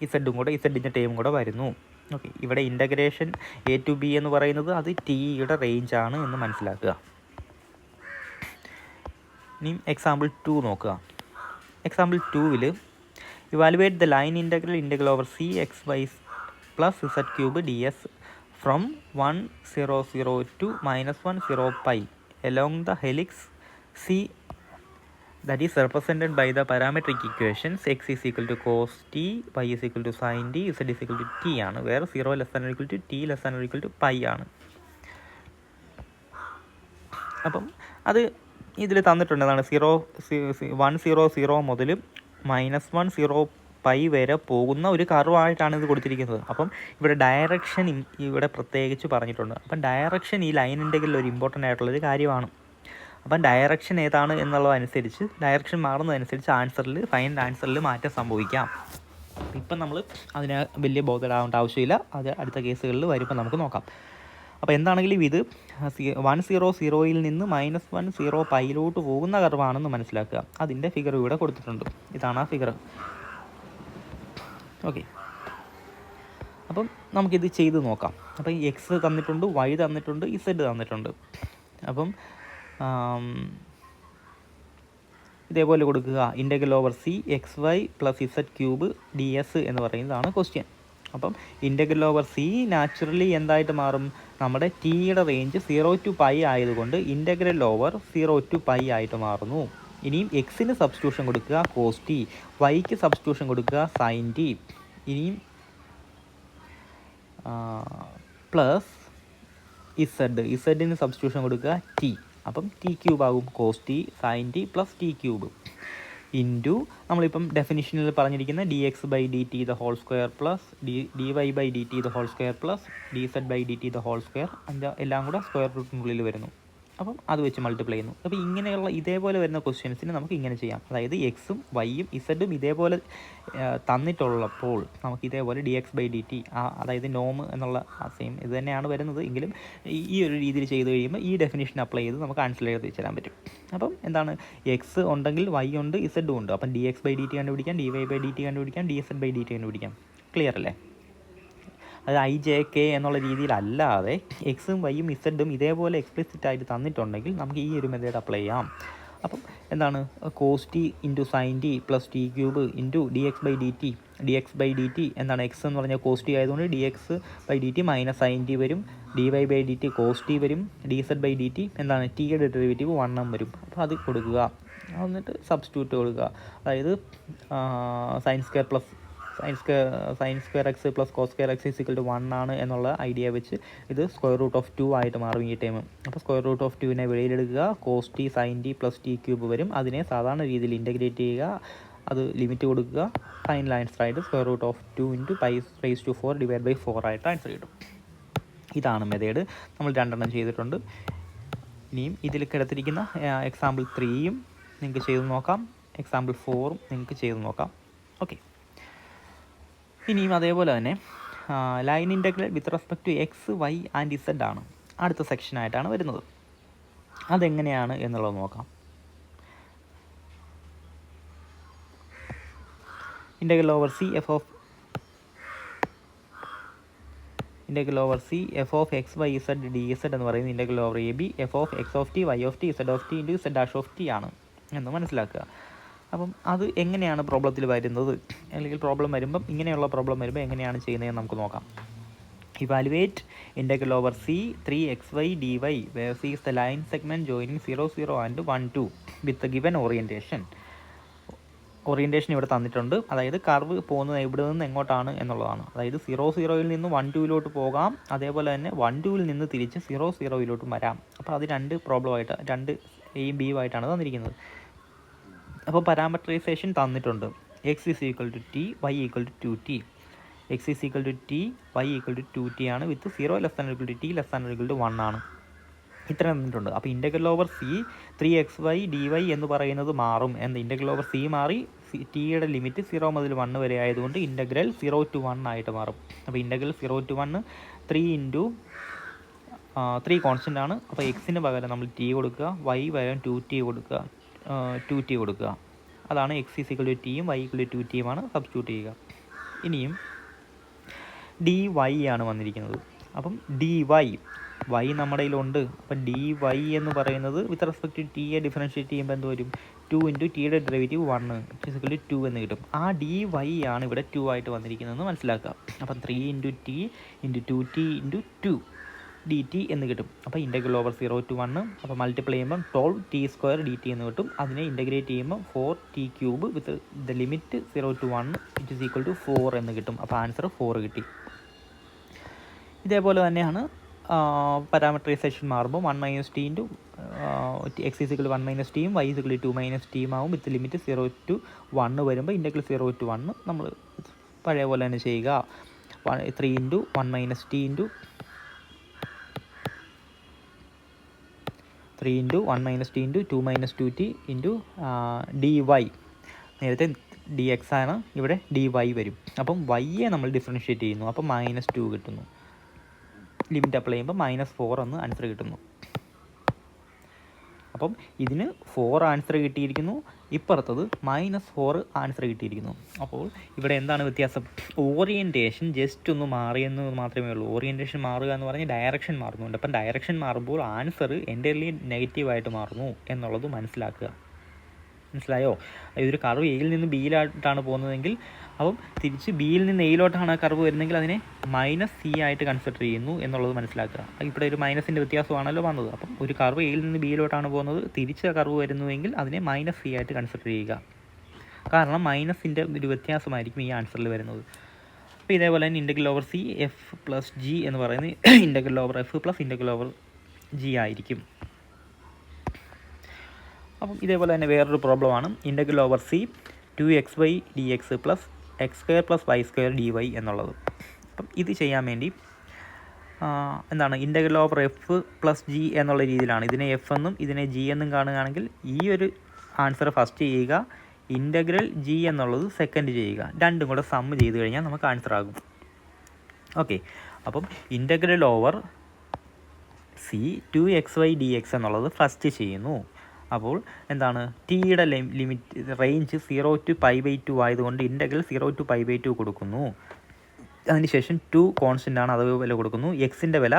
ഇസഡിൻ്റെ time കൂടെ വരുന്നു. Okay, ഇവിടെ ഇൻ്റഗ്രേഷൻ എ ടു ബി എന്ന് പറയുന്നത് അത് ടിയുടെ റേഞ്ചാണ് എന്ന് മനസ്സിലാക്കുക. ഇനി എക്സാമ്പിൾ 2 നോക്കുക. എക്സാമ്പിൾ 2-ൽ evaluate the line integral over C X Y plus Z cube D S from 1,0,0 to -1,0 pi along the helix C that is represented by the parametric equations x is equal to cos t, y is equal to sin t, z is equal to t ആണ്. വേറെ 0 less than or equal to t less than or equal to pi ആണ്. അപ്പം അത് ഇതിൽ തന്നിട്ടുണ്ട്. അതാണ് 1,0,0 മുതൽ -1,0 pi വരെ പോകുന്ന ഒരു കർവായിട്ടാണ് ഇത് കൊടുത്തിരിക്കുന്നത്. അപ്പം ഇവിടെ ഡയറക്ഷൻ ഇവിടെ പ്രത്യേകിച്ച് പറഞ്ഞിട്ടുണ്ട്. അപ്പം ഡയറക്ഷൻ ഈ ലൈൻ ഇൻ്റഗ്രലിൽ ഒരു ഇമ്പോർട്ടൻ്റ് ആയിട്ടുള്ളൊരു കാര്യമാണ്. അപ്പം ഡയറക്ഷൻ ഏതാണ് എന്നുള്ളതനുസരിച്ച് ഡയറക്ഷൻ മാറുന്നതനുസരിച്ച് ഫൈനൽ ആൻസറിൽ മാറ്റം സംഭവിക്കാം. ഇപ്പം നമ്മൾ അതിന് വലിയ ബോധരാകേണ്ട ആവശ്യമില്ല. അത് അടുത്ത കേസുകളിൽ വരുമ്പോൾ നമുക്ക് നോക്കാം. അപ്പോൾ എന്താണെങ്കിലും ഇത് 1,0,0 നിന്ന് -1,0 പൈയിലോട്ട് പോകുന്ന കർവാണെന്ന് മനസ്സിലാക്കുക. അതിൻ്റെ ഫിഗർ ഇവിടെ കൊടുത്തിട്ടുണ്ട്. ഇതാണ് ആ ഫിഗർ. ഓക്കെ, അപ്പം നമുക്കിത് ചെയ്ത് നോക്കാം. അപ്പം എക്സ് തന്നിട്ടുണ്ട്, വൈ തന്നിട്ടുണ്ട്, ഇസഡ് തന്നിട്ടുണ്ട്. അപ്പം ഇതേപോലെ കൊടുക്കുക. Integral over C X Y plus Z cube D S എന്ന് പറയുന്നതാണ് ക്വസ്റ്റ്യൻ. അപ്പം ഇൻ്റഗ്രൽ ഓവർ സി നാച്ചുറലി എന്തായിട്ട് മാറും? നമ്മുടെ ടിയുടെ റേഞ്ച് 0 to പൈ ആയതുകൊണ്ട് ഇൻ്റഗ്രൽ ഓവർ 0 to പൈ ആയിട്ട് മാറുന്നു. ഇനിയും എക്സിന് സബ്സ്റ്റിറ്റ്യൂഷൻ കൊടുക്കുക കോസ് ടി, വൈക്ക് സബ്സ്റ്റിറ്റ്യൂഷൻ കൊടുക്കുക സൈൻ ടി, ഇനിയും പ്ലസ് ഇസഡിന് സബ്സ്റ്റിറ്റ്യൂഷൻ കൊടുക്കുക ടി. അപ്പം ടി ക്യൂബ് ആകും cos T sine T plus T cube into നമ്മളിപ്പം ഡെഫിനിഷനിൽ പറഞ്ഞിരിക്കുന്ന D X by D T the whole square plus D Y by D T the whole square plus D Z by D T the whole square. എല്ലാം കൂടെ square റൂട്ടിനുള്ളിൽ വരുന്നു. അപ്പം അത് വെച്ച് multiply ചെയ്യുന്നു. അപ്പോൾ ഇങ്ങനെയുള്ള ഇതേപോലെ വരുന്ന ക്വസ്റ്റ്യൻസിന് നമുക്ക് ഇങ്ങനെ ചെയ്യാം. അതായത് എക്സും വൈയും ഇസഡും ഇതേപോലെ തന്നിട്ടുള്ളപ്പോൾ നമുക്ക് ഇതേപോലെ dx/dt അതായത് നോം എന്നുള്ള സെയിം ഇത് തന്നെയാണ് വരുന്നത് എങ്കിലും ഈ ഒരു രീതിയിൽ ചെയ്ത് കഴിയുമ്പോൾ ഈ ഡെഫിനിഷൻ അപ്ലൈ ചെയ്ത് നമുക്ക് ആൻസർ ചെയ്ത് തരാൻ പറ്റും. അപ്പം എന്താണ്, എക്സ് ഉണ്ടെങ്കിൽ വൈ ഉണ്ട് ഇസഡും ഉണ്ട്. അപ്പം dx/dt കണ്ടുപിടിക്കാം, dy/dt കണ്ടുപിടിക്കാം, dz/dt കണ്ടുപിടിക്കാം. ക്ലിയർ അല്ലേ? അത് IJK എന്നുള്ള രീതിയിലല്ലാതെ എക്സും വൈയും ഇസഡും ഇതേപോലെ എക്സ്പ്ലിസിറ്റ് ആയിട്ട് തന്നിട്ടുണ്ടെങ്കിൽ നമുക്ക് ഈ ഒരു മെത്തേഡ് അപ്ലൈ ചെയ്യാം. അപ്പം എന്താണ്, cos t into sine T plus T cube into dx/dt എന്താണ്, എക്സ് എന്ന് പറഞ്ഞാൽ cos t ആയതുകൊണ്ട് dx/dt മൈനസ് സൈൻ ടി വരും, dy/dt cos t വരും, dz/dt എന്താണ് ടിയുടെ ഡെറിവേറ്റീവ് 1 വരും. അപ്പോൾ അത് കൊടുക്കുക, എന്നിട്ട് സബ്സ്റ്റിറ്റ്യൂട്ട് കൊടുക്കുക. അതായത് sine square X plus cos square X equal to 1 ആണ് എന്നുള്ള ഐഡിയ വെച്ച് ഇത് √2 ആയിട്ട് മാറും ഈ ടൈം. അപ്പോൾ √2 വെളിയിലെടുക്കുക, cos T sine T plus T cube വരും. അതിനെ സാധാരണ രീതിയിൽ ഇൻറ്റഗ്രേറ്റ് ചെയ്യുക, അത് ലിമിറ്റ് കൊടുക്കുക. ഫൈനൽ ആൻസർ ആയിട്ട് √2 ഇൻറ്റു π⁴/4 ആയിട്ട് ആൻസർ കിട്ടും. ഇതാണ് മെത്തേഡ്. നമ്മൾ 2 ചെയ്തിട്ടുണ്ട്. ഇനിയും ഇതിൽ കിടത്തിരിക്കുന്ന എക്സാമ്പിൾ 3യും നിങ്ങൾക്ക് ചെയ്ത് നോക്കാം, എക്സാമ്പിൾ 4ഉം നിങ്ങൾക്ക് ചെയ്ത് നോക്കാം. ഓക്കെ. ഇനിയും അതേപോലെ തന്നെ line integral with respect to X Y and Z ആണ് അടുത്ത സെക്ഷനായിട്ടാണ് വരുന്നത്. അതെങ്ങനെയാണ് എന്നുള്ളത് നോക്കാം. Integral over C F of X Y Z D Z എന്ന് പറയുന്നത് integral over A B F of X of T Y of T Z of T into Z dash of T ആണ് എന്ന് മനസ്സിലാക്കുക. അപ്പം അത് എങ്ങനെയാണ് പ്രോബ്ലത്തിൽ വരുന്നത്, അല്ലെങ്കിൽ പ്രോബ്ലം വരുമ്പം ഇങ്ങനെയുള്ള പ്രോബ്ലം വരുമ്പോൾ എങ്ങനെയാണ് ചെയ്യുന്നതെന്ന് നമുക്ക് നോക്കാം. Evaluate integral over C 3xy dy where c is the line segment joining 0, 0 and 1, 2 with the given orientation. Orientation ഇവിടെ തന്നിട്ടുണ്ട്. അതായത് കർവ് പോകുന്നത് ഇവിടെ നിന്ന് എങ്ങോട്ടാണ് എന്നുള്ളതാണ്. അതായത് 0, 0യിൽ നിന്ന് 1, 2യിലോട്ട് പോകാം, അതേപോലെ തന്നെ 1, 2യിൽ നിന്ന് തിരിച്ച് 0, 0യിലോട്ടും വരാം. അപ്പോൾ അത് 2 പ്രോബ്ലമായിട്ട് 2 എയും ബിയും ആയിട്ടാണ് തന്നിരിക്കുന്നത്. അപ്പോൾ പാരാമട്രൈസേഷൻ തന്നിട്ടുണ്ട്. X is equal to T, Y equal to 2t. X is equal to T, Y equal to 2t ആണ്, വിത്ത് 0 ≤ t ≤ 1 ആണ്. ഇത്ര തന്നിട്ടുണ്ട്. അപ്പോൾ integral over C 3xy dy എന്ന് പറയുന്നത് മാറും. ഇൻ്റഗ്രൽ ഓവർ സി മാറി ടിയുടെ ലിമിറ്റ് 0 മുതൽ 1 വരെ ആയതുകൊണ്ട് ഇൻ്റഗ്രൽ 0 to 1 ആയിട്ട് മാറും. അപ്പോൾ ഇൻ്റഗ്രൽ 0 to 1 3 കോൺസ്റ്റൻ്റ് ആണ്. അപ്പോൾ എക്സിന് പകരം നമ്മൾ ടി കൊടുക്കുക, വൈ പകരം 2t കൊടുക്കുക. അതാണ് എക്സ് ഈസ് ഈക്വൽ ടു ടിയും വൈ ഈക്വൽ ടു 2t ആണ് സബ്സ്റ്റിറ്റ്യൂട്ട് ചെയ്യുക. ഇനിയും ഡി വൈ ആണ് വന്നിരിക്കുന്നത്. അപ്പം ഡി വൈ നമ്മുടെ കയ്യിലുണ്ട്. അപ്പം ഡി വൈ എന്ന് പറയുന്നത് വിത്ത് റെസ്പെക്ട് ടു ടിയെ ഡിഫറൻഷ്യേറ്റ് ചെയ്യുമ്പോൾ എന്ത് വരും, 2 ഇൻറ്റു ടിയുടെ ഡെറിവേറ്റീവ് 1 ഫിസിക്കലി 2 എന്ന് കിട്ടും. ആ ഡി വൈ ആണ് ഇവിടെ 2 ആയിട്ട് വന്നിരിക്കുന്നതെന്ന് മനസ്സിലാക്കുക. അപ്പം 3 into T into 2t into 2 dt എന്ന് കിട്ടും. അപ്പോൾ ഇൻ്റഗ്രൽ ഓവർ 0 to 1, അപ്പോൾ മൾട്ടിപ്ലൈ ചെയ്യുമ്പോൾ 12t² dt എന്ന് കിട്ടും. അതിനെ ഇൻ്റഗ്രേറ്റ് ചെയ്യുമ്പോൾ 4t³ with the limit 0 to 1 it is equal to 4 എന്ന് കിട്ടും. അപ്പോൾ ആൻസർ 4 കിട്ടി. ഇതേപോലെ തന്നെയാണ് പാരാമട്രൈസേഷൻ മാറുമ്പോൾ 1 - t into x is equal 1 - tയും വൈ ഈസ് ഈക്വൽ 2 - t ആവും. വിത്ത് ലിമിറ്റ് 0 to 1 വരുമ്പോൾ ഇൻ്റഗ്രൽ 0 to 1 നമ്മൾ പഴയ പോലെ തന്നെ ചെയ്യുക. 3 into 1 - t into 3 into 1 - t into 2 - 2t into dy. നേരത്തെ dx ആണ്, ഇവിടെ dy വരും. അപ്പം y നമ്മൾ ഡിഫറൻഷ്യേറ്റ് ചെയ്യുന്നു. അപ്പം -2 കിട്ടുന്നു. ലിമിറ്റ് അപ്ലൈ ചെയ്യുമ്പോൾ -4 എന്ന് ആൻസർ കിട്ടുന്നു. അപ്പം ഇതിന് 4 ആൻസർ കിട്ടിയിരിക്കുന്നു, ഇപ്പുറത്തത് -4 ആൻസർ കിട്ടിയിരിക്കുന്നു. അപ്പോൾ ഇവിടെ എന്താണ് വ്യത്യാസം? ഓറിയൻറ്റേഷൻ ജസ്റ്റ് ഒന്ന് മാറിയെന്ന് മാത്രമേ ഉള്ളൂ. ഓറിയൻറ്റേഷൻ മാറുക എന്ന് പറഞ്ഞാൽ ഡയറക്ഷൻ മാറുന്നുണ്ട്. അപ്പം ഡയറക്ഷൻ മാറുമ്പോൾ ആൻസർ എൻ്റർലി നെഗറ്റീവായിട്ട് മാറുന്നു എന്നുള്ളത് മനസ്സിലാക്കുക. മനസ്സിലായോ? ഇതൊരു കർവ് എയിൽ നിന്ന് ബിയിലോട്ടാണ് പോകുന്നതെങ്കിൽ അപ്പം തിരിച്ച് ബിയിൽ നിന്ന് എയിലോട്ടാണ് ആ കർവ് വരുന്നതെങ്കിൽ അതിനെ -c ആയിട്ട് കൺസിഡർ ചെയ്യുന്നു എന്നുള്ളത് മനസ്സിലാക്കുക. ഇവിടെ ഒരു മൈനസിൻ്റെ വ്യത്യാസമാണല്ലോ വന്നത്. അപ്പം ഒരു കർവ് എയിൽ നിന്ന് ബിയിലോട്ടാണ് പോകുന്നത്, തിരിച്ച് കർവ് വരുന്നുവെങ്കിൽ അതിനെ -c ആയിട്ട് കൺസിഡർ ചെയ്യുക. കാരണം മൈനസിൻ്റെ ഒരു വ്യത്യാസമായിരിക്കും ഈ ആൻസറിൽ വരുന്നത്. അപ്പോൾ ഇതേപോലെ തന്നെ integral over C F plus G എന്ന് പറയുന്നത് integral over F plus integral over G ആയിരിക്കും. അപ്പം ഇതേപോലെ തന്നെ വേറൊരു പ്രോബ്ലമാണ് integral over C 2xy dx plus x² plus y² dy എന്നുള്ളത്. അപ്പം ഇത് ചെയ്യാൻ വേണ്ടി എന്താണ് integral over F plus G എന്നുള്ള രീതിയിലാണ്. ഇതിനെ എഫ് എന്നും ഇതിനെ ജി എന്നും കാണുകയാണെങ്കിൽ ഈ ഒരു ആൻസർ ഫസ്റ്റ് ചെയ്യുക, ഇൻ്റഗ്രൽ ജി എന്നുള്ളത് സെക്കൻഡ് ചെയ്യുക. രണ്ടും കൂടെ സമ്മ് ചെയ്ത് കഴിഞ്ഞാൽ നമുക്ക് ആൻസർ ആകും. ഓക്കെ, അപ്പം integral over C 2xy dx എന്നുള്ളത് ഫസ്റ്റ് ചെയ്യുന്നു. അപ്പോൾ എന്താണ് ടിയുടെ ലിമിറ്റ് റേഞ്ച് 0 to π/2 ആയതുകൊണ്ട് ഇൻ്റഗ്രൽ 0 to π/2 കൊടുക്കുന്നു. അതിനുശേഷം 2 കോൺസ്റ്റൻ്റ് ആണ്, അതുപോലെ കൊടുക്കുന്നു. എക്സിൻ്റെ വില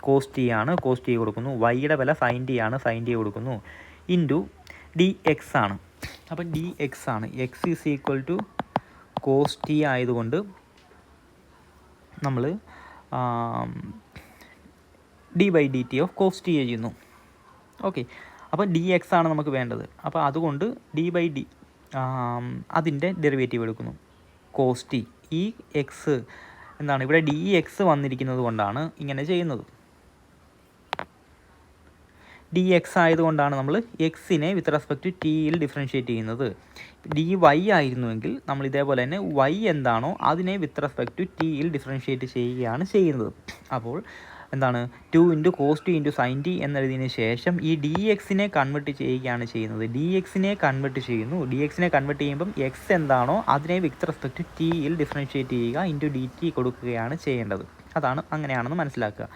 കോസ് ടി ആണ്, കോസ് ടി കൊടുക്കുന്നു. വൈയുടെ വില സൈൻ ടി ആണ്, സൈൻ ടി കൊടുക്കുന്നു. ഇൻറ്റു ഡി എക്സ് ആണ്. അപ്പം ഡി എക്സ് ആണ്, X is equal to cos T ആയതുകൊണ്ട് നമ്മൾ d/dt ഓഫ് കോസ് ടി ചെയ്യുന്നു. ഓക്കെ, അപ്പോൾ ഡി എക്സ് ആണ് നമുക്ക് വേണ്ടത്. അപ്പോൾ അതുകൊണ്ട് d/d അതിൻ്റെ ഡെറിവേറ്റീവ് എടുക്കുന്നു, കോസ് ടി. ഈ എക്സ് എന്താണ് ഇവിടെ ഡി എക്സ് വന്നിരിക്കുന്നത് കൊണ്ടാണ് ഇങ്ങനെ ചെയ്യുന്നത്. ഡി എക്സ് ആയതുകൊണ്ടാണ് നമ്മൾ എക്സിനെ വിത്ത് റെസ്പെക്റ്റ് ടിയിൽ ഡിഫറൻഷ്യേറ്റ് ചെയ്യുന്നത്. ഡി വൈ ആയിരുന്നുവെങ്കിൽ നമ്മൾ ഇതേപോലെ തന്നെ വൈ എന്താണോ അതിനെ വിത്ത് റെസ്പെക്റ്റ് ടിയിൽ ഡിഫറൻഷ്യേറ്റ് ചെയ്യുകയാണ് ചെയ്യുന്നത്. അപ്പോൾ എന്താണ് 2 into cos T into sine T എന്നെഴുതിയതിന് ശേഷം ഈ ഡി എക്സിനെ കൺവെർട്ട് ചെയ്യുകയാണ് ചെയ്യുന്നത്. ഡി എക്സിനെ കൺവെർട്ട് ചെയ്യുന്നു. ഡി എക്സിനെ കൺവെർട്ട് ചെയ്യുമ്പം എക്സ് എന്താണോ അതിനെ വിത്ത് റെസ്പെക്റ്റ് ടിയിൽ ഡിഫറൻഷ്യേറ്റ് ചെയ്യുക, ഇൻറ്റു ഡി ടി കൊടുക്കുകയാണ് ചെയ്യേണ്ടത്. അതാണ് അങ്ങനെയാണെന്ന് മനസ്സിലാക്കുക.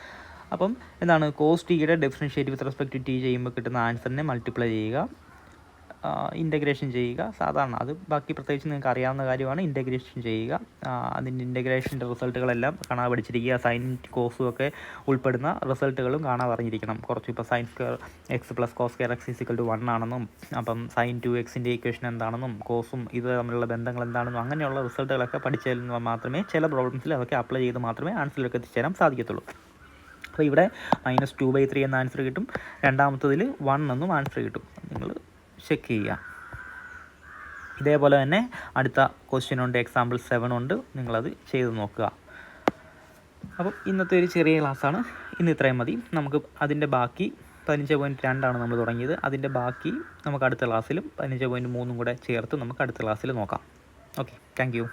അപ്പം എന്താണ് കോസ് ടിയുടെ differentiate with respect to T ചെയ്യുമ്പോൾ കിട്ടുന്ന ആൻസറിനെ മൾട്ടിപ്ലൈ ചെയ്യുക, ഇൻ്റഗ്രേഷൻ ചെയ്യുക. സാധാരണ അത് ബാക്കി പ്രത്യേകിച്ച് നിങ്ങൾക്ക് അറിയാവുന്ന കാര്യമാണ്. ഇൻ്റഗ്രേഷൻ ചെയ്യുക, അതിൻ്റെ ഇൻ്റഗ്രേഷൻ്റെ റിസൾട്ടുകളെല്ലാം കാണാൻ പഠിച്ചിരിക്കുക. സൈൻ കോസും ഒക്കെ ഉൾപ്പെടുന്ന റിസൾട്ടുകളും കാണാൻ അറിഞ്ഞിരിക്കണം. കുറച്ച് ഇപ്പോൾ sine square X plus cos square X equal to 1 ആണെന്നും, അപ്പം സൈൻ 2x ഇക്വേഷൻ എന്താണെന്നും, കോസും ഇത് തമ്മിലുള്ള ബന്ധങ്ങൾ എന്താണെന്നും അങ്ങനെയുള്ള റിസൾട്ടുകളൊക്കെ പഠിച്ചാൽ മാത്രമേ ചില പ്രോബ്ലംസിൽ അതൊക്കെ അപ്ലൈ ചെയ്ത് മാത്രമേ ആൻസറിലേക്ക് എത്തിച്ചേരാൻ സാധിക്കത്തുള്ളൂ. അപ്പോൾ ഇവിടെ -2/3 എന്ന ആൻസർ കിട്ടും. രണ്ടാമത്തതിൽ 1 എന്നും ആൻസർ കിട്ടും. നിങ്ങൾ ചെക്ക് ചെയ്യുക. ഇതേപോലെ തന്നെ അടുത്ത ക്വസ്റ്റ്യൻ ഉണ്ട്, എക്സാമ്പിൾ 7 ഉണ്ട്, നിങ്ങളത് ചെയ്ത് നോക്കുക. അപ്പോൾ ഇന്നത്തെ ഒരു ചെറിയ ക്ലാസ്സാണ്. ഇന്ന് ഇത്രയും മതി. നമുക്ക് അതിൻ്റെ ബാക്കി 15.2 ആണ് നമ്മൾ തുടങ്ങിയത്. അതിൻ്റെ ബാക്കി നമുക്ക് അടുത്ത ക്ലാസ്സിലും 15.3 കൂടെ ചേർത്ത് നമുക്ക് അടുത്ത ക്ലാസ്സിൽ നോക്കാം. Okay, thank you.